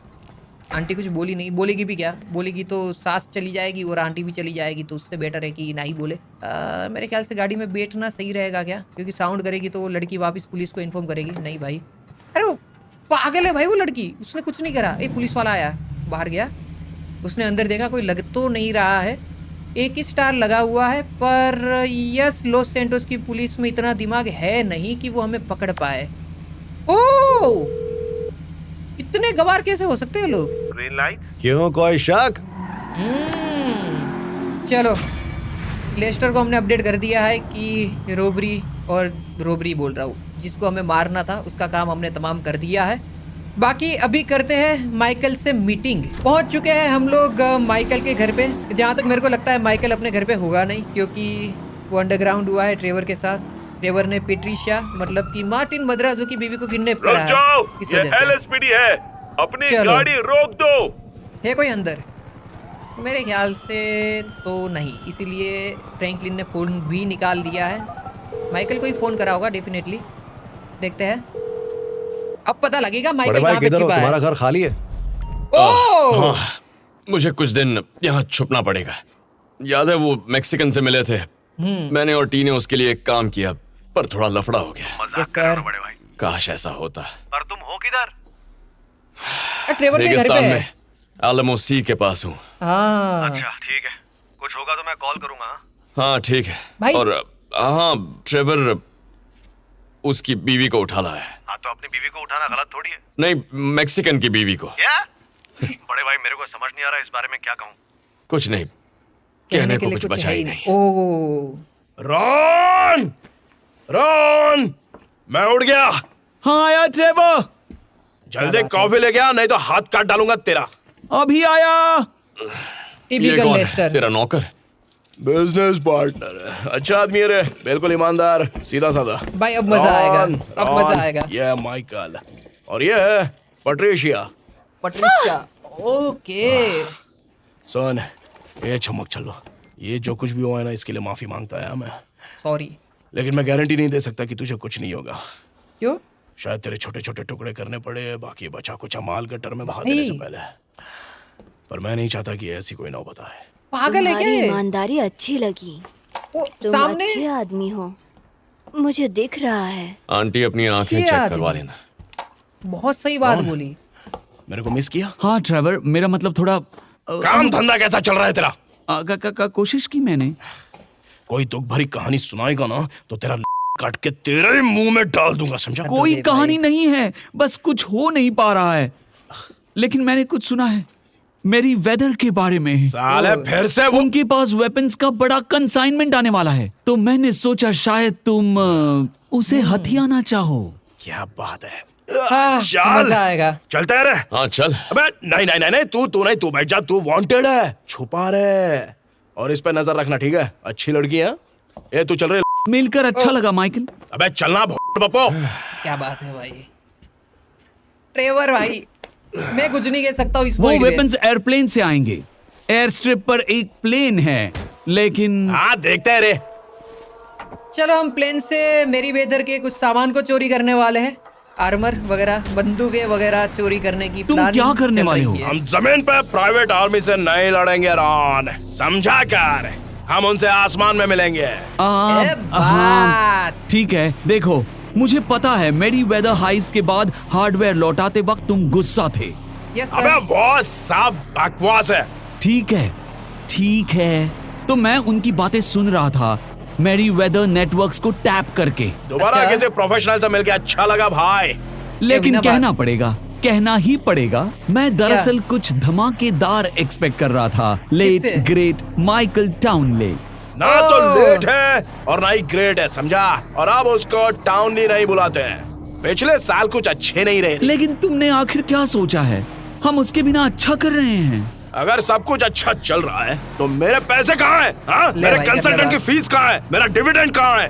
आंटी कुछ बोली नहीं, बोलेगी भी क्या? बोलेगी तो सास चली जाएगी और आंटी भी चली जाएगी, तो उससे बेटर है कि ना ही बोले। मेरे ख्याल से गाड़ी में बैठना सही रहेगा क्या? क्योंकि साउंड करेगी तो वो लड़की वापस पुलिस को इन्फॉर्म करेगी। नहीं भाई, अरे वो पागल है भाई वो लड़की, उसने कुछ नहीं करा। एक पुलिस वाला आया, बाहर गया, उसने अंदर देखा, कोई लग तो नहीं रहा है। एक ही स्टार लगा हुआ है, पर यस, लॉस सैंटोस की पुलिस में इतना दिमाग है नहीं कि वो हमें पकड़ पाए। ओह, इतने गवार कैसे हो सकते हैं लोग? Green light. क्यों, कोई शक? चलो, लेस्टर को हमने अपडेट कर दिया है कि रोबरी बोल रहा हूँ, जिसको हमें मारना था उसका काम हमने तमाम कर दिया है। बाकी अभी करते हैं माइकल से मीटिंग। पहुंच चुके हैं हम लोग माइकल के घर पे। जहाँ तक मेरे को लगता है माइकल अपने घर पे होगा नहीं, क्योंकि वो अंडरग्राउंड हुआ है ट्रेवर के साथ। ट्रेवर ने पेट्रिशिया, मतलब कि मार्टिन मद्राजो की बीवी को किडनैप करा है। इस वजह से LSPD है, अपनी चलो। गाड़ी रोक दो। है कोई अंदर? मेरे ख्याल से तो नहीं, इसीलिए फ्रैंकलिन ने फ़ोन भी निकाल दिया है। माइकल को ही फ़ोन करा होगा डेफिनेटली। देखते हैं, अब पता लगेगा बड़े माइकल भाई कहाँ पे किधर हो? छिपा तुम्हारा है। घर खाली है? ओह, मुझे कुछ दिन यहाँ छुपना पड़ेगा। याद है वो मैक्सिकन से मिले थे, मैंने और टी ने उसके लिए एक काम किया, पर थोड़ा लफड़ा हो गया। Yes sir. बड़े भाई, काश ऐसा होता। पर तुम हो किधर? ट्रेवर के घर रेगिस्तान पे में है। आलमो सी के पास हूँ। हाँ अच्छा ठीक है, कुछ होगा तो मैं कॉल करूंगा। हाँ ठीक है। भाई- और हाँ, ट्रेवर उसकी बीवी को उठा लाया है। हाँ तो अपनी बीवी को उठाना गलत थोड़ी है। नहीं, मैक्सिकन की बीवी को। क्या? बड़े भाई मेरे को समझ नहीं आ रहा इस बारे में क्या कहूँ। कुछ नहीं, कहने को कुछ बचा ही नहीं। ओह, रॉन, रॉन, मैं उड़ गया। हाँ आया ट्रेवर, जल्दी कॉफी लेके आ, नहीं तो हाथ काट डालूंगा तेरा। अभी आया। ये टिपिकल कौन है? लेस्टर। तेरा नौकर? बिजनेस पार्टनर है, अच्छा आदमी है रे, बिल्कुल ईमानदार, सीधा साधा। भाई अब मजा आएगा, अब मजा आएगा। ये है माइकल और ये है पट्रिशिया। पट्रिशिया, ओके। सुन, ये चमक चलो, ये जो कुछ भी हुआ है ना, इसके लिए माफी मांगता है मैं, सॉरी। लेकिन मैं गारंटी नहीं दे सकता कि तुझे कुछ नहीं होगा। क्यों? शायद तेरे छोटे छोटे टुकड़े करने पड़े, बाकी बचा कुछ माल गटर में बहा देने से पहले। पर मैं नहीं चाहता कि ऐसी कोई नौबत आए। पागल है क्या तुम्हारी ये? ईमानदारी अच्छी लगी। वो तुम सामने अच्छे आदमी हो, मुझे दिख रहा है। आंटी अपनी आंखें अच्छी चेक आदमी। करवा लेना। बहुत सही बात बोली। मेरे को मिस किया? हाँ ट्रेवर, मेरा मतलब थोड़ा काम धंधा कैसा चल रहा है तेरा? कोशिश की मैंने। कोई दुख भरी कहानी सुनाएगा ना तो तेरा काट के तेरे ही मुंह में डाल दूंगा, समझा? कोई भाई। कहानी नहीं है, बस कुछ हो नहीं पा रहा है। लेकिन मैंने कुछ सुना है मेरी वेदर के बारे में। साले फिर से वो उनके पास वेपन्स का बड़ा कंसाइनमेंट आने वाला है, तो मैंने सोचा शायद तुम उसे हथियाना चाहो। क्या बात है। हाँ, चल। मजा आएगा। चलते हैं रे। हाँ चल। अबे नहीं नहीं नहीं नहीं, तू नहीं, तू बैठ जा, तू वांटेड है, छुपा रहे। और इस पे नजर रखना, ठीक है? अच्छी लड़की है ये, तू चल रही। मिलकर अच्छा लगा माइकल। अबे चलना बप्पो। क्या बात है भाई, ट्रेवर भाई, मैं कुछ नहीं कह सकता हूँ इस वो point पे। वेपन्स एयरप्लेन से आएंगे। एयर स्ट्रिप पर एक प्लेन है, लेकिन हाँ देखते हैं रे। चलो हम प्लेन से मेरी वेदर के कुछ सामान को चोरी करने वाले हैं। आर्मर वगैरह, बंदूकें वगैरह चोरी करने की तुम प्लानिंग क्या करने चल वाले रही हो? है। हम जमीन पे प्राइवेट आर्मी से नहीं लड़ेंगे रॉन, समझा कर? हम उनसे आसमान में मिलेंगे। ए, हाँ, बात। ठीक है। देखो, मुझे पता है मेरी वेदर हाइस्ट के बाद हार्डवेयर लौटाते वक्त तुम गुस्सा थे। यस अबे सर। वो सब बकवास है। ठीक है, ठीक है। तो मैं उनकी बातें सुन रहा था मेरी वेदर नेटवर्क्स को टैप करके, दोबारा अच्छा। किसी प्रोफेशनल से मिलके अच्छा लगा भाई। लेकिन बिना कहना पड़ेगा, कहना ही पड़ेगा। मैं दरअसल कुछ धमाकेदार एक्सपेक्ट कर रहा था। लेट किससे? Great Michael Townley. ना तो ओह। लेट है और ना ही ग्रेट है, समझा? और अब उसको टाउनली नहीं बुलाते हैं। पिछले साल कुछ अच्छे नहीं रहे। लेकिन तुमने आखिर क्या सोचा है? हम उसके बिना अच्छा कर रहे हैं। अगर सब कुछ अच्छा चल रहा है तो मेरे पैसे कहाँ हैं? हाँ? ले मेरे भाई, कर कंसल्टेंट ले की फीस कहाँ है? मेरा डिविडेंड कहाँ है?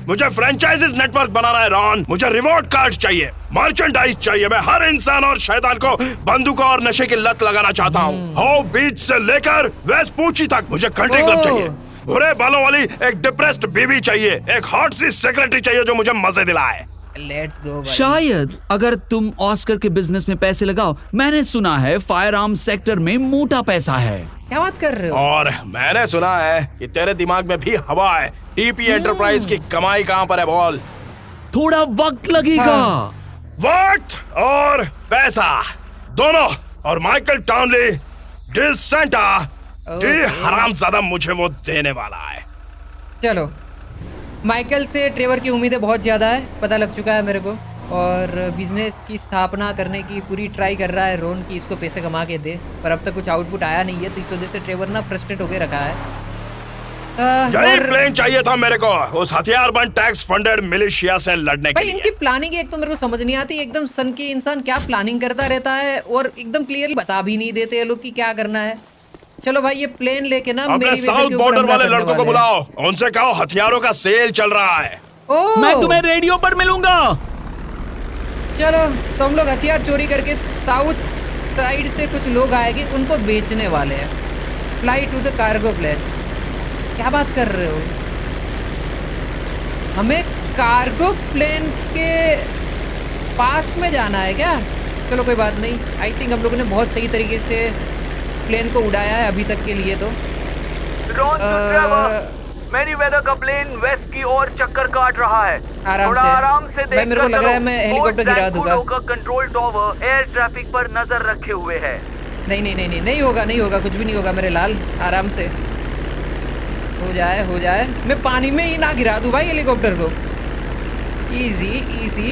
मुझे फ्रेंचाइजीज नेटवर्क बनाना है रॉन। मुझे रिवॉर्ड कार्ड चाहिए, मर्चेंडाइज चाहिए। मैं हर इंसान और शैतान को बंदूकों और नशे की लत लगाना चाहता हूँ। हो बीच से लेकर वेस्ट पूंची तक मुझे कंट्री क्लब चाहिए। बुरे बालों वाली एक डिप्रेस्ड बीवी चाहिए। एक हॉट सी सेक्रेटरी चाहिए जो मुझे मजे दिलाए। लेट्स गो भाई। शायद अगर तुम ऑस्कर के बिजनेस में पैसे लगाओ। मैंने सुना है फायर आर्म्स सेक्टर में मोटा पैसा है। क्या बात कर रहे हो? और मैंने सुना है कि तेरे दिमाग में भी हवा है। टीपी एंटरप्राइज की कमाई कहाँ पर है बोल? थोड़ा वक्त लगेगा। हाँ। वक्त और पैसा दोनों। और माइकल टाउनली डिसेंटा डी हरामजादा मुझे वो देने वाला है। चलो, माइकल से ट्रेवर की उम्मीदें बहुत ज़्यादा है, पता लग चुका है मेरे को। और बिजनेस की स्थापना करने की पूरी ट्राई कर रहा है रोन की इसको पैसे कमा के दे, पर अब तक कुछ आउटपुट आया नहीं है, तो इस वजह से ट्रेवर ना फ्रस्ट्रेट होके रखा है। यही और प्लेन चाहिए था मेरे को, उस हथियारबंद टैक्स फंडेड मिलिशिया से लड़ने के भाई लिए। इनकी प्लानिंग एक तो मेरे को समझ नहीं आती। एकदम सन की इंसान क्या प्लानिंग करता रहता है और एकदम क्लियरली बता भी नहीं देते ये लोग कि क्या करना है। चलो भाई, ये प्लेन लेके ना अपने मेरी साउथ बॉर्डर वाले लड़कों को बुलाओ, उनसे कहो हथियारों का सेल चल रहा है। ओह, मैं तुम्हें रेडियो पर मिलूंगा। चलो, तो हम लोग हथियार चोरी करके साउथ साइड से कुछ लोग आएंगे, उनको बेचने वाले हैं। Fly to the cargo plane. क्या बात कर रहे हो? हमें कार्गो प्लेन के पास में जाना है क्या? चलो कोई बात नहीं। आई थिंक हम लोगों ने बहुत सही तरीके से प्लेन को उड़ाया है अभी तक के लिए तो। मेरी वेदर का प्लेन वेस्ट की ओर चक्कर काट रहा है। आराम थोड़ा से। आराम से भाई मेरे को लग रहा है मैं हेलीकॉप्टर गिरा दूंगा। का कंट्रोल टावर एयर ट्रैफिक पर नजर रखे हुए है। नहीं नहीं नहीं नहीं नहीं होगा, नहीं होगा, कुछ भी नहीं होगा मेरे लाल। आराम से हो जाए, हो जाए। मैं पानी में ही ना गिरा दूं भाई हेलीकॉप्टर को। इजी इजी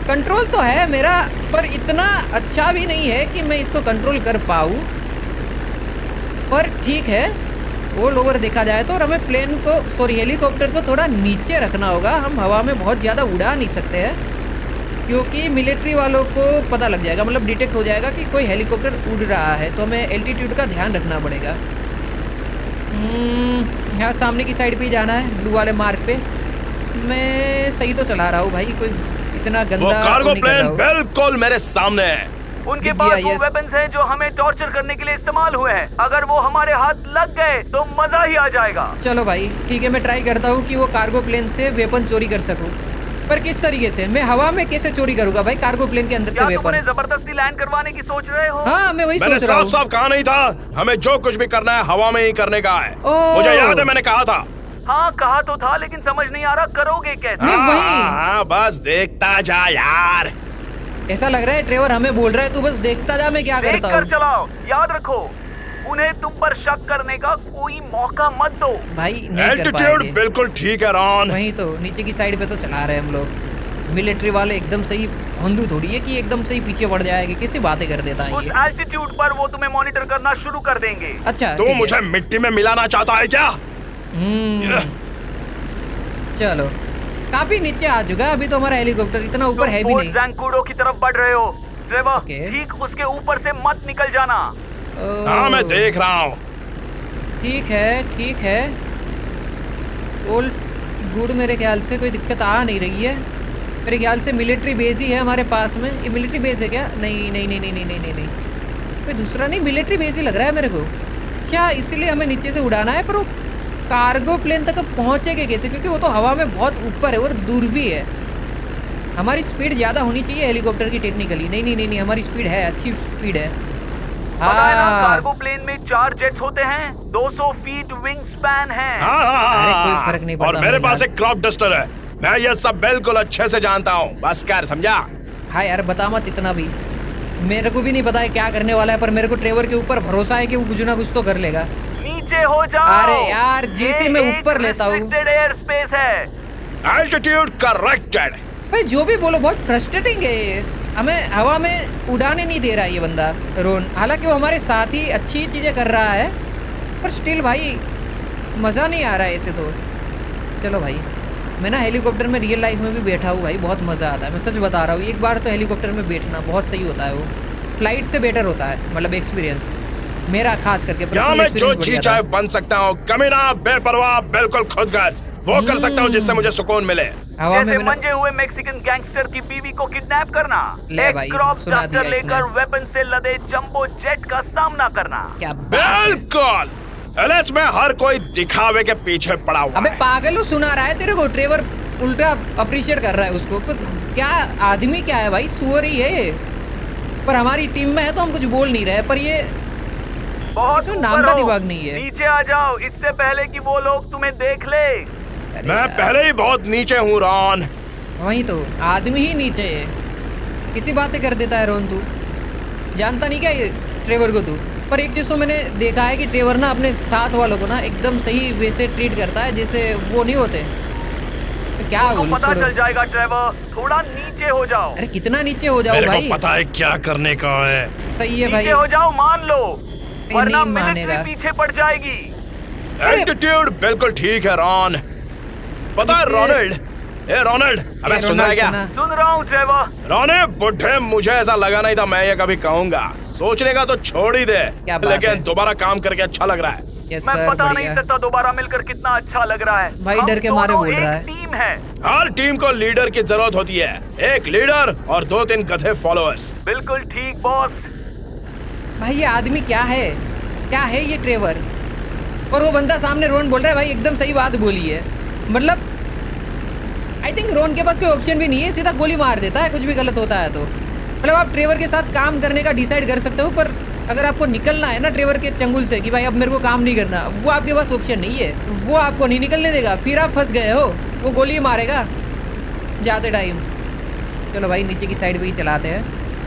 कंट्रोल तो है मेरा, पर इतना अच्छा भी नहीं है कि मैं इसको कंट्रोल कर पाऊँ। पर ठीक है, ऑल ओवर देखा जाए तो। और हमें प्लेन को, सॉरी हेलीकॉप्टर को थोड़ा नीचे रखना होगा। हम हवा में बहुत ज़्यादा उड़ा नहीं सकते हैं, क्योंकि मिलिट्री वालों को पता लग जाएगा, मतलब डिटेक्ट हो जाएगा कि कोई हेलीकॉप्टर उड़ रहा है। तो हमें एल्टीट्यूड का ध्यान रखना पड़ेगा। यहाँ सामने की साइड पे ही जाना है, ब्लू वाले मार्क पे। मैं सही तो चला रहा हूँ भाई, कोई इतना वो गंदा कार्गो नहीं कर प्लेन रहा हूँ। बिल्कुल मेरे सामने है। उनके दिख पास गया, वो yes। वेपन्स हैं जो हमें टॉर्चर करने के लिए इस्तेमाल हुए हैं। अगर वो हमारे हाथ लग गए तो मजा ही आ जाएगा। चलो भाई ठीक है, मैं ट्राई करता हूँ कि वो कार्गो प्लेन से वेपन चोरी कर सकूँ। पर किस तरीके से? मैं हवा में कैसे चोरी करूंगा भाई कार्गो प्लेन के अंदर से क्या तुम उन्हें वेपन? जबरदस्ती लैंड करवाने की सोच रहे हो? हाँ, मैं वही मैंने सोच रहा साफ हूँ। साफ कहा नहीं था, हमें जो कुछ भी करना है हवा में ही करने का है। ओह। मुझे याद है मैंने कहा था। हाँ कहा तो था, लेकिन समझ नहीं आ रहा करोगे कैसे? मैं वही- हाँ, बस देखता जा यार। ऐसा लग रहा है ट्रेवर हमें बोल रहा है तू बस देखता जा मैं क्या देख करता कर हूँ। चलाओ, याद रखो उन्हें तुम पर शक करने का कोई मौका मत दो। भाई नहीं कर एल्टीट्यूड पाएंगे। बिल्कुल ठीक है रॉन। वही तो नीचे की साइड पे तो चला रहे हैं हम लोग। मिलिट्री वाले एकदम सही बंदू थोड़ी है कि एकदम सही पीछे पड़ जाएगी, कैसी बातें कर देता है उस ये। एल्टीट्यूड पर वो तुम्हें मॉनिटर करना शुरू कर देंगे। अच्छा तू ठीक है। मुझे मिट्टी में मिलाना चाहता है क्या? चलो काफी नीचे आ चुका है अभी तो हमारा हेलीकॉप्टर, इतना ऊपर है भी तुम नहीं। जैंकुडो की तरफ बढ़ रहे हो ट्रेवर। ओके। ठीक उसके ऊपर से मत निकल जाना। हाँ मैं देख रहा हूँ। ठीक है ठीक है, ऑल गुड। मेरे ख्याल से कोई दिक्कत आ नहीं रही है। मेरे ख्याल से मिलिट्री बेस ही है हमारे पास में। ये मिलिट्री बेस है क्या? नहीं नहीं नहीं नहीं नहीं नहीं नहीं नहीं, कोई दूसरा नहीं, मिलिट्री बेस ही लग रहा है मेरे को। अच्छा इसलिए हमें नीचे से उड़ाना है, पर वो कार्गो प्लेन तक अब पहुंचेंगे कैसे, क्योंकि वो तो हवा में बहुत ऊपर है और दूर भी है। हमारी स्पीड ज़्यादा होनी चाहिए हेलीकॉप्टर की टेक्निकली। नहीं नहीं नहीं नहीं, हमारी स्पीड है, अच्छी स्पीड है। पता है ना, कार्गो प्लेन में 4 जेट्स होते हैं, 200 फीट विंग स्पैन है। अरे कोई फर्क नहीं पड़ता। और मेरे पास एक क्रॉप डस्टर है, मैं ये सब बिल्कुल अच्छे से जानता हूँ, बस कर, समझा? हाँ यार, बता मत इतना भी, मेरे को भी नहीं पता है क्या करने वाला है, पर मेरे को ट्रेवर के ऊपर भरोसा है कि वो कुछ ना कुछ तो कर लेगा। नीचे हो जाओ। अरे यार, जैसे मैं ऊपर लेता हूँ। एयर स्पेस है। Altitude corrected. भाई जो भी बोलो, बहुत फ्रस्ट्रेटिंग है ये। हमें हवा में उड़ाने नहीं दे रहा है ये बंदा रोन। हालांकि वो हमारे साथ ही अच्छी चीज़ें कर रहा है, पर स्टिल भाई मज़ा नहीं आ रहा है ऐसे तो। चलो भाई, मैं ना हेलीकॉप्टर में रियल लाइफ में भी बैठा हूँ भाई, बहुत मज़ा आता है, मैं सच बता रहा हूँ। एक बार तो हेलीकॉप्टर में बैठना बहुत सही होता है, वो फ्लाइट से बेटर होता है, मतलब एक्सपीरियंस मेरा खास करके। क्या मैं जो चीज चाहे बन सकता हूँ, कमीना, बेपरवाह, बिल्कुल खुदगर्ज, वो कर सकता हूँ जिससे मुझे सुकून मिले। जैसे मंजे हुए मैक्सिकन गैंगस्टर की बीवी को किडनैप करना, एक क्रॉप डस्टर लेकर वेपन से लदे जंबो जेट का सामना करना। क्या बिल्कुल। एलएस में हर कोई दिखावे के पीछे पड़ा हुआ अबे है। पागल, सुना रहा है तेरे को? ट्रेवर उल्टा अप्रिशिएट कर रहा है उसको, पर क्या आदमी क्या है भाई, सुअर ही है ये। पर हमारी टीम में है तो हम कुछ बोल नहीं रहे, पर ये बहुत नाम का दिमाग नहीं है। नीचे आ जाओ इससे पहले कि वो लोग तुम्हें देख ले। मैं पहले ही बहुत नीचे हूँ रॉन। वही तो, आदमी ही नीचे है, किसी बातें कर देता है रोन। तू जानता नहीं क्या ये ट्रेवर को तू? पर एक चीज़ तो मैंने देखा है कि ट्रेवर ना अपने साथ वालों को ना एकदम सही वे से ट्रीट करता है, जैसे वो नहीं होते। तो क्या बोलूं, पता चल जाएगा ट्रेवर, थोड़ा नीचे हो जाओ। अरे कितना नीचे हो जाओ भाई? मेरे को पता है क्या करने का है। सही है भाई, नीचे हो जाओ, मान लो, वरना नहीं मानेगा। मिलिट्री पीछे पड़ जाएगी। एल्टीट्यूड बिल्कुल ठीक है रॉन। पता है रोनाल्ड, ए रोनाल्ड, अबे सुन रहा है क्या? सुन रहा हूँ ट्रेवर। रोने बुढ़े, मुझे ऐसा लगा नहीं था मैं ये कभी कहूंगा। सोचने का तो छोड़ ही दे, लेकिन दोबारा काम करके अच्छा लग रहा है। मैं बता नहीं सकता दोबारा मिलकर कितना अच्छा लग रहा है। भाई डर के मारे बोल रहा है। टीम है, हर टीम को लीडर की जरूरत होती है, एक लीडर और 2-3 गधे फॉलोअर्स। बिल्कुल ठीक बॉस। भाई ये आदमी क्या है, क्या है ये ट्रेवर? और वो बंदा सामने रोन बोल रहा है, भाई एकदम सही बात बोली है। मतलब आई थिंक रोन के पास कोई ऑप्शन भी नहीं है, सीधा गोली मार देता है कुछ भी गलत होता है तो। मतलब आप ट्रेवर के साथ काम करने का डिसाइड कर सकते हो, पर अगर आपको निकलना है ना ट्रेवर के चंगुल से कि भाई अब मेरे को काम नहीं करना, वो आपके पास ऑप्शन नहीं है, वो आपको नहीं निकलने देगा, फिर आप फंस गए हो, वो गोली मारेगा जाते टाइम। चलो भाई नीचे की साइड पे ही चलाते हैं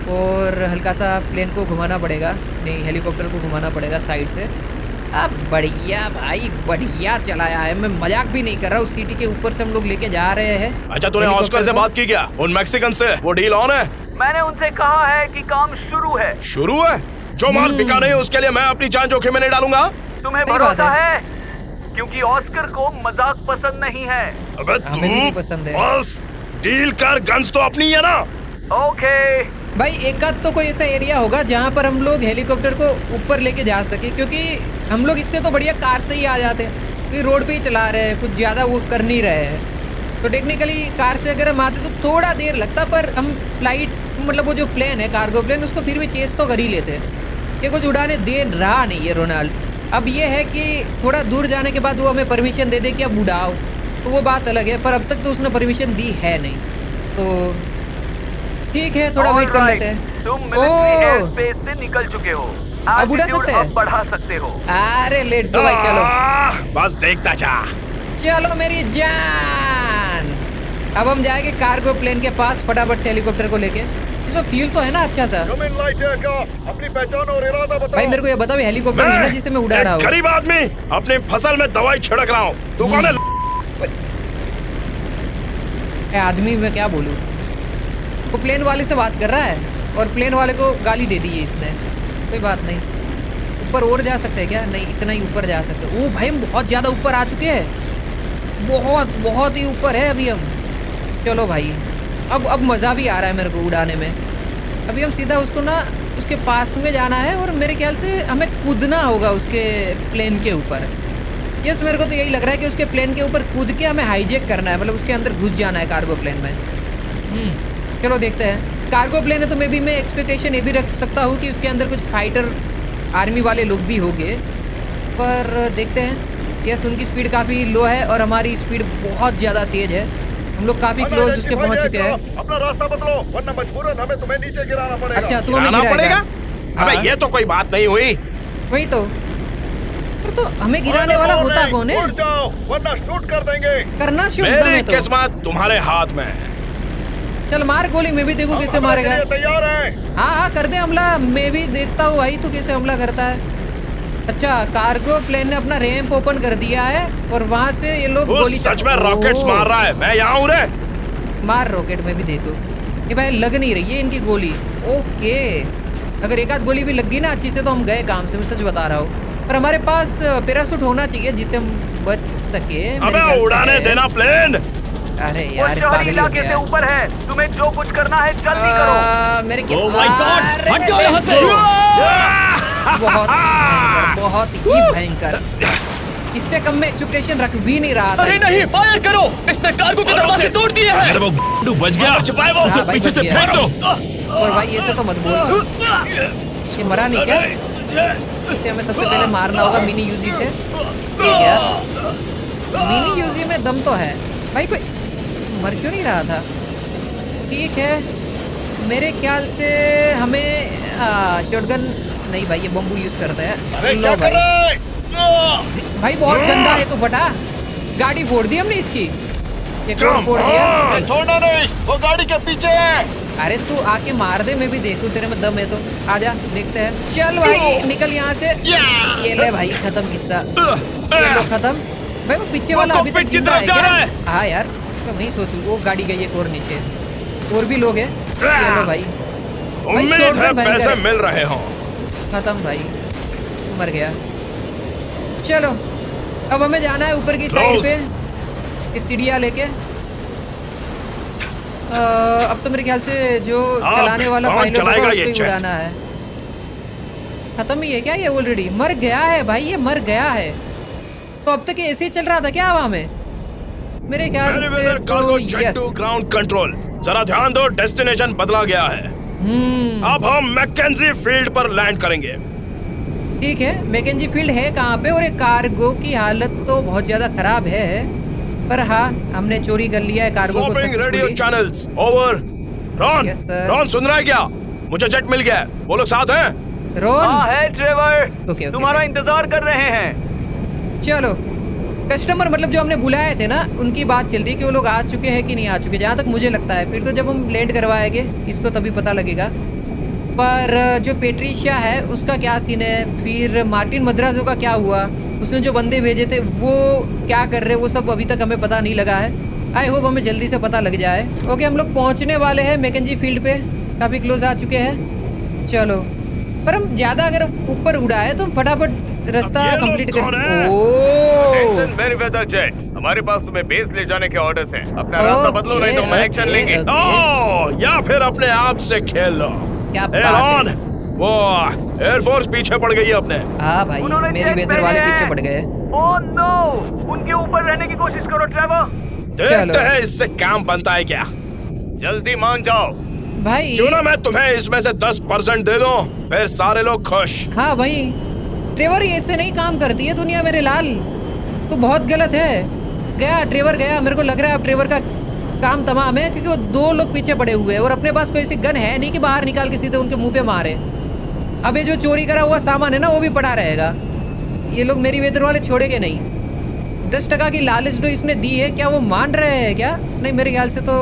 और हल्का सा प्लेन को घुमाना पड़ेगा, नहीं हेलीकॉप्टर को घुमाना पड़ेगा साइड से। अब बढ़िया भाई, बढ़िया चलाया है, मैं मजाक भी नहीं कर रहा। उस सिटी के ऊपर से हम लोग लेके जा रहे हैं। अच्छा तूने ऑस्कर से बात की क्या? उन मैक्सिकन से? वो डील ऑन है? मैंने उनसे कहा है कि काम शुरू है। शुरू है? जो माल बिका नहीं उसके लिए मैं अपनी जान जोखिम में नहीं डालूंगा। तुम्हें भरोसा है? क्योंकि ऑस्कर को मजाक पसंद नहीं है। अबे तू पसंद है। बस डील कर, गन्स तो अपनी है ना। ओके भाई, एक आध तो कोई ऐसा एरिया होगा जहाँ पर हम लोग हेलीकॉप्टर को ऊपर लेके जा सके, क्योंकि हम लोग इससे तो बढ़िया कार से ही आ जाते हैं, क्योंकि रोड पे ही चला रहे हैं, कुछ ज़्यादा वो कर नहीं रहे हैं। तो टेक्निकली कार से अगर हम आते तो थोड़ा देर लगता, पर हम फ्लाइट मतलब वो जो प्लेन है कार्गो प्लेन, उसको फिर भी चेस तो कर ही लेते हैं। ये कुछ उड़ाने दे रहा नहीं है रोनाल्ड। अब ये है कि थोड़ा दूर जाने के बाद वो हमें परमिशन दे दे कि अब उड़ाओ, तो वो बात अलग है, पर अब तक तो उसने परमिशन दी है नहीं, तो ठीक है थोड़ा वेट कर लेते हैं। तुम मिलिट्री एयर स्पेस से निकल चुके हो, अब उड़ा सकते हैं, अब बढ़ा सकते हो। अरे लेट्स गो भाई, चलो बस देखता जा। चलो मेरी जान, अब हम जाएंगे कार्गो प्लेन के पास फटाफट से हेलीकॉप्टर को लेके। इसमें फ्यूल तो है ना अच्छा सा? अपनी पहचान और इरादा बताओ। भाई मेरे को ये बताओ, हेलीकॉप्टर है ना जिसे मैं उड़ा रहा हूँ? गरीब आदमी अपनी फसल में दवाई छिड़क रहा हूँ, तू कौन है? आदमी मैं क्या बोलूँ, वो प्लेन वाले से बात कर रहा है और प्लेन वाले को गाली दे दी है इसने। कोई बात नहीं, ऊपर और जा सकते हैं क्या? नहीं, इतना ही ऊपर जा सकते हैं। ओ भाई हम बहुत ज़्यादा ऊपर आ चुके हैं, बहुत ही ऊपर है अभी हम। चलो भाई, अब मज़ा भी आ रहा है मेरे को उड़ाने में। अभी हम सीधा उसको ना उसके पास में जाना है और मेरे ख्याल से हमें कूदना होगा उसके प्लेन के ऊपर। यस, मेरे को तो यही लग रहा है कि उसके प्लेन के ऊपर कूद के हमें हाईजैक करना है, मतलब उसके अंदर घुस जाना है कार्गो प्लेन में। चलो देखते हैं। कार्गो प्लेन है तो मैं एक्सपेक्टेशन ये भी रख सकता हूँ कि उसके अंदर कुछ फाइटर आर्मी वाले लोग भी होंगे, पर देखते हैं। यस, उनकी स्पीड काफी लो है और हमारी स्पीड बहुत ज्यादा तेज है। हम लोग काफी क्लोज उसके पहुंच चुके हैं। अपना रास्ता बदलो वरना मजबूरन हमें तुम्हें नीचे गिराना पड़ेगा। अच्छा, तू हमें गिराएगा? अबे ये तो कोई बात नहीं हुई। वही तो हमें गिराने वाला होता कौन है? उठ जाओ वरना शूट कर देंगे। करना शूट मेरी तो किस्मत तुम्हारे हाथ में है। चल मार गोली, मैं भी देखूं कैसे मारेगा। तैयार है? हाँ कर दे हमला, मैं भी देखता हूँ भाई तू कैसे हमला करता है। अच्छा, कार्गो प्लेन ने अपना रैंप ओपन कर दिया है और वहाँ से ये लोग गोली सच में रॉकेट्स मार रहा है। मैं यहाँ हूँ रे। मार रॉकेट में भी देखो। ये भाई लग नहीं रही है इनकी गोली। ओके, अगर एक आध गोली भी लग गई ना अच्छी से तो हम गए काम से, मैं सच बता रहा हूँ। पर हमारे पास पैराशूट होना चाहिए जिससे हम बच सके। अबे उड़ाने देना प्लेन। अरे वो यार शहरी इलाके से ऊपर है, तुम्हें जो कुछ करना है जल्दी करो। मेरे ओह माय गॉड, हट जाओ यहाँ से। बहुत ही भयंकर। इससे कम में एक्सपेक्टेशन रख भी नहीं रहा था। अरे नहीं, फायर करो, इसने कार्गो के दरवाजे तोड़ दिए हैं। अरे वो गुड्डू बच गया। छुपाए वो, हाँ, भाई पीछे से बच गया। फेंक दो। और भाई ऐसे तो मत बोल, ये मरा नहीं क्या? इसे हमें सबसे पहले मारना होगा मिनी यूजी से। ठीक है, मिनी यूजी में दम तो है भाई। कोई मर क्यों नहीं रहा था? ठीक है, मेरे ख्याल से हमें शॉटगन नहीं भाई, ये बम्बू यूज करता है। अरे लो क्या कर भाई। रहा है? भाई बहुत गंदा है, तो फटा गाड़ी फोड़ दी हमने इसकी। एक और फोड़ दिया। इसे छोड़ना नहीं, वो गाड़ी के पीछे है। अरे तू आके मार दे, मैं भी देखूं तेरे में दम है तो। आजा देखते हैं। चल भाई निकल यहाँ से। ये ले भाई, खत्म किस्सा। ये लो खत्म। भाई वो पीछे वाला अभी तक जिंदा है क्या? हाँ यार, मैं वही सोचूं। वो गाड़ी गई एक और नीचे, और भी लोग हैं। ये लो भाई, उम्मीद है पैसे मिल रहे हो। खत्म भाई, मर गया। चलो अब हमें जाना है ऊपर की साइड पे, ये सीढ़ियाँ लेके। अब तो मेरे ख्याल से जो चलाने वाला पायलट होगा उसको ही उड़ाना है। खत्म ही है क्या ये? ऑलरेडी मर गया है भाई, ये मर गया है। तो अब तक ऐसे ही चल रहा था क्या हवा में? मेरे ख्याल से तो यस। ग्राउंड कंट्रोल, जरा ध्यान दो, डेस्टिनेशन बदला गया है। अब हम मैकेंजी फील्ड पर लैंड करेंगे। ठीक है, मैकेंजी फील्ड है कहाँ पे? और एक कार्गो की हालत तो बहुत ज्यादा खराब है, पर हाँ हमने चोरी कर लिया है कार्गो को successfully. Radio channels over. Ron, Yes, sir. Ron सुन रहा है क्या? मुझे जेट मिल गया है, वो लोग साथ हैं। रॉन हाँ है ट्रेवर, ओके, तुम्हारा इंतजार कर रहे हैं। चलो, कस्टमर मतलब जो हमने बुलाए थे ना, उनकी बात चल रही है कि वो लोग आ चुके हैं कि नहीं आ चुके। जहाँ तक मुझे लगता है, फिर तो जब हम लैंड करवाएंगे इसको तभी पता लगेगा। पर जो पेट्रिशिया है उसका क्या सीन है, फिर मार्टिन मद्राजो का क्या हुआ, उसने जो बंदे भेजे थे वो क्या कर रहे हैं, वो सब अभी तक हमें पता नहीं लगा है। आई होप हमें जल्दी से पता लग जाए। ओके, हम लोग पहुंचने वाले हैं मैकेंजी फील्ड पे, काफ़ी क्लोज आ चुके हैं। चलो, पर हम ज़्यादा अगर ऊपर उड़ा है तो हम फटाफट रास्ता कंप्लीट कर सकते। मेरीवेदर जेट, हमारे पास तुम्हें बेस ले जाने के ऑर्डर्स हैं। अपना रास्ता बदलो नहीं तो हम एक्शन लेंगे। या फिर अपने आप से खेल लो। क्या बात है? वो एयरफोर्स पीछे पड़ गई है अपने। हाँ भाई, मेरी वेदर वाले पीछे पड़ गए। ओह नो, उनके ऊपर रहने की कोशिश करो ट्रेवर। देखते हैं इससे काम बनता है क्या। जल्दी मान जाओ भाई। क्यों ना मैं तुम्हें इसमें से 10% दे दूं, फिर सारे लोग खुश। हाँ भाई, ट्रेवर ऐसे नहीं काम करती है दुनिया मेरे लाल, तो बहुत गलत है। गया ट्रेवर गया, मेरे को लग रहा है अब ट्रेवर का काम तमाम है, क्योंकि वो 2 लोग पीछे पड़े हुए हैं और अपने पास कोई ऐसी गन है नहीं कि बाहर निकाल के सीधे उनके मुंह पे मारे। अब ये जो चोरी करा हुआ सामान है ना, वो भी पड़ा रहेगा। ये लोग मेरी वेदर वाले छोड़ेंगे नहीं। 10% की लालच तो इसने दी है, क्या वो मान रहे हैं क्या? नहीं, मेरे ख्याल से तो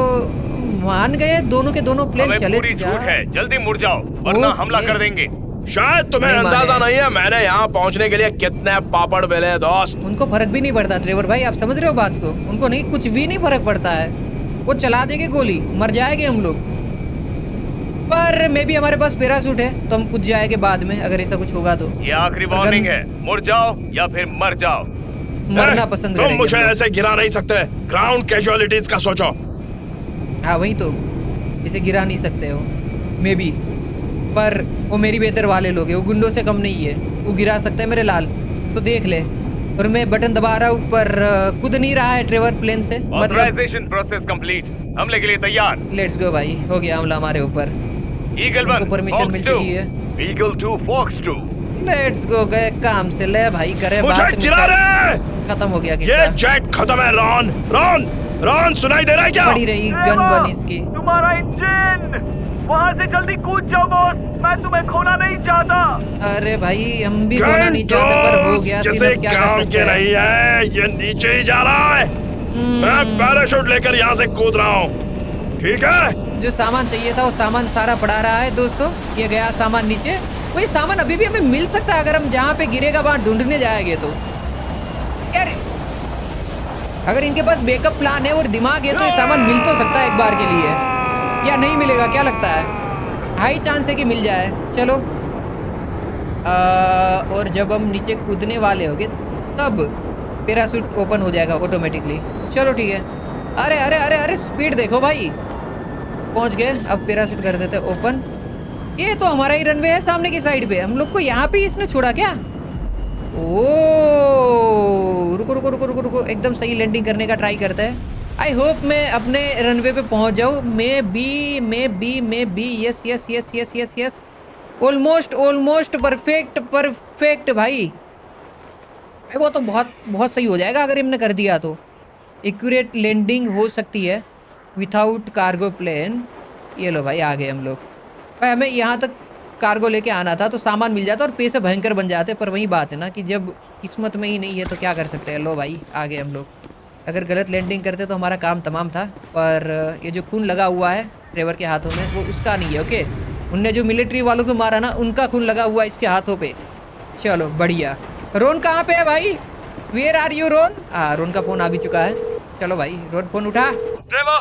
मान गए। दोनों के दोनों प्लेन चले पूरी छूट है, जल्दी मुड़ जाओ वरना हमला कर देंगे। शायद तुम्हें अंदाजा नहीं है मैंने यहाँ पहुँचने के लिए कितने पापड़ बेले दोस्त। उनको फर्क भी नहीं पड़ता ट्रेवर भाई, आप समझ रहे हो बात को? उनको नहीं, कुछ भी नहीं फर्क पड़ता है। वो चला देंगे गोली, मर जाएंगे हम लोग। पर मे भी हमारे पास पैराशूट है तो हम कूद जाएंगे बाद में अगर ऐसा कुछ होगा तो। ये आखिरी वार्निंग है, मुड़ जाओ या फिर मर जाओ। मरना पसंद तुम करेंगे मुझे हम लोग। ऐसे गिरा नहीं सकते। ग्राउंड कैजुअलिटीज का सोचो। हाँ वही तो, इसे गिरा नहीं सकते हो मे बी, पर वो मेरी बेहतर वाले लोग हैं, वो गुंडों से कम नहीं है, वो गिरा सकते हैं मेरे लाल। तो देख ले। और मैं बटन दबा रहा हूँ, पर कूद नहीं रहा है ट्रेवर प्लेन से। ऑथराइजेशन प्रोसेस कंप्लीट, हमले के लिए तैयार। लेट्स गो भाई, हो गया हमला हमारे ऊपर। ईगल 1 परमिशन मिल चुकी है। Eagle 2 fox 2। लेट्स गो, गए काम से। ले भाई करे मुझे बात, गिरा रे! खत्म हो गया ये किस्सा। जेट खत्म है रॉन। रॉन रॉन सुनाई दे रहा है क्या? पड़ी रही गन बन इसकी। तुम्हारा इंजन, वहाँ से जल्दी कूद जाओ बॉस, मैं तुम्हें खोना नहीं चाहता। अरे भाई हम भी खोना नहीं चाहते पर हो गया। जैसे क्या कर काम सकते के हैं? नहीं है, ये नीचे ही जा रहा है। मैं पैराशूट लेकर यहाँ से कूद रहा हूँ, ठीक है? जो सामान चाहिए था वो सामान सारा पड़ा रहा है दोस्तों। ये गया सामान नीचे। वही सामान अभी भी हमें मिल सकता है अगर हम जहाँ पे गिरेगा वहाँ ढूंढने जाएंगे तो। यार अगर इनके पास बैकअप प्लान है और दिमाग है तो ये सामान मिल तो सकता है एक बार के लिए, या नहीं मिलेगा? क्या लगता है? हाई चांस है कि मिल जाए। चलो और जब हम नीचे कूदने वाले होंगे तब पैराशूट ओपन हो जाएगा ऑटोमेटिकली। चलो ठीक है। अरे अरे अरे अरे स्पीड देखो भाई, पहुंच गए। अब पैराशूट कर देते ओपन। ये तो हमारा ही रनवे है सामने की साइड पे। हम लोग को यहाँ पे इसने छोड़ा क्या? ओ रुको रुको रुको रुको रुको, एकदम सही लैंडिंग करने का ट्राई करते हैं। आई होप मैं अपने रनवे पे पहुंच जाऊँ। May be yes yes yes yes yes yes, almost almost perfect perfect भाई। वो तो बहुत बहुत सही हो जाएगा अगर इनने कर दिया तो। एक्यूरेट लैंडिंग हो सकती है विथआउट कार्गो प्लेन। ये लो भाई आ गए हम लोग। भाई हमें यहाँ तक कार्गो लेके आना था तो सामान मिल जाता और पैसे भयंकर बन जाते, पर वही बात है ना कि जब किस्मत में ही नहीं है तो क्या कर सकते हैं। लो भाई आ गए हम लोग। अगर गलत लैंडिंग करते तो हमारा काम तमाम था। पर ये जो खून लगा हुआ है ट्रेवर के हाथों में वो उसका नहीं है। ओके, उनने जो मिलिट्री वालों को मारा ना उनका खून लगा हुआ है इसके हाथों पे। चलो बढ़िया। रोन कहाँ पे है भाई? वेयर आर यू रोन? हाँ रोन का फोन आ भी चुका है। चलो भाई रोन फोन उठा। ट्रेवर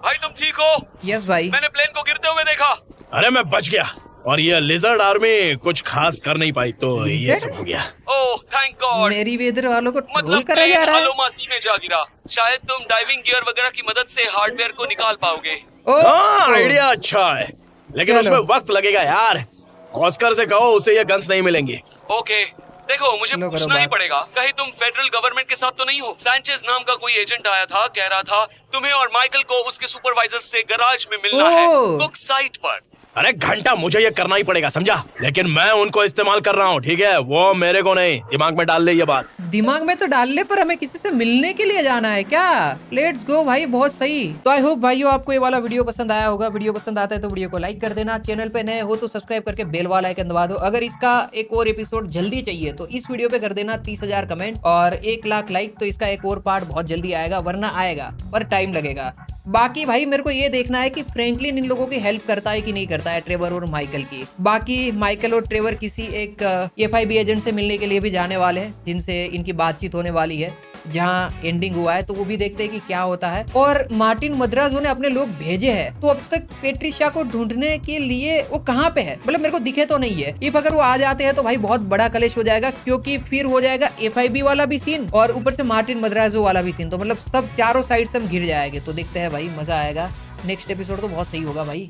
भाई तुम ठीक हो? यस भाई। मैंने प्लेन को गिरते हुए देखा। अरे मैं बच गया और ये लिजर्ड आर्मी कुछ खास कर नहीं पाई तो ये सब हो गया। Oh thank God. मेरी वेदर वालों को ट्रोल मतलब करा जा रहा है। अलोमासी में जा गिरा। शायद तुम डाइविंग गियर वगैरह की मदद से हार्डवेयर को निकाल पाओगे। हाँ आइडिया अच्छा है, लेकिन उसमें वक्त लगेगा यार। ऑस्कर से कहो उसे ये गन्स नहीं मिलेंगी। ओके देखो मुझे पूछना ही पड़ेगा, कहीं तुम फेडरल गवर्नमेंट के साथ तो नहीं हो? सैंचेज नाम का कोई एजेंट आया था, कह रहा था तुम्हें और माइकल को उसके सुपरवाइजर से गराज में मिलना है, कुक साइट पर। अरे घंटा मुझे ये करना ही पड़ेगा समझा, लेकिन मैं उनको इस्तेमाल कर रहा हूँ, ठीक है? वो मेरे को नहीं। दिमाग में डाल ले ये बात। दिमाग में तो डाल ले, पर हमें किसी से मिलने के लिए जाना है क्या? लेट्स गो भाई, बहुत सही। तो आई होप भाइयों आपको ये वाला वीडियो पसंद आया होगा। वीडियो पसंद आता है तो वीडियो को लाइक कर देना। चैनल पे नए हो तो सब्सक्राइब करके बेल वाला आइकन दबा दो। अगर इसका एक और एपिसोड जल्दी चाहिए तो इस वीडियो पे कर देना 30,000 कमेंट और 1 लाख लाइक, तो इसका एक और पार्ट बहुत जल्दी आएगा, वरना आएगा पर टाइम लगेगा। बाकी भाई मेरे को ये देखना है कि फ्रैंकलिन इन लोगों की हेल्प करता है कि नहीं करता है, ट्रेवर और माइकल की। बाकी माइकल और ट्रेवर किसी एक FIB एजेंट से मिलने के लिए भी जाने वाले हैं, जिनसे इनकी बातचीत होने वाली है, जहां एंडिंग हुआ है, तो वो भी देखते हैं कि क्या होता है। और मार्टिन मद्राजो ने अपने लोग भेजे हैं, तो अब तक पेट्रिशा को ढूंढने के लिए वो कहाँ पे है? मतलब मेरे को दिखे तो नहीं है। इफ अगर वो आ जाते हैं तो भाई बहुत बड़ा कलेश हो जाएगा, क्योंकि फिर हो जाएगा FIB वाला भी सीन और ऊपर से मार्टिन मद्राजो वाला भी सीन। तो मतलब सब चारों साइड से हम घिर जाएंगे। तो देखते हैं भाई, मजा आएगा। नेक्स्ट एपिसोड तो बहुत सही होगा भाई।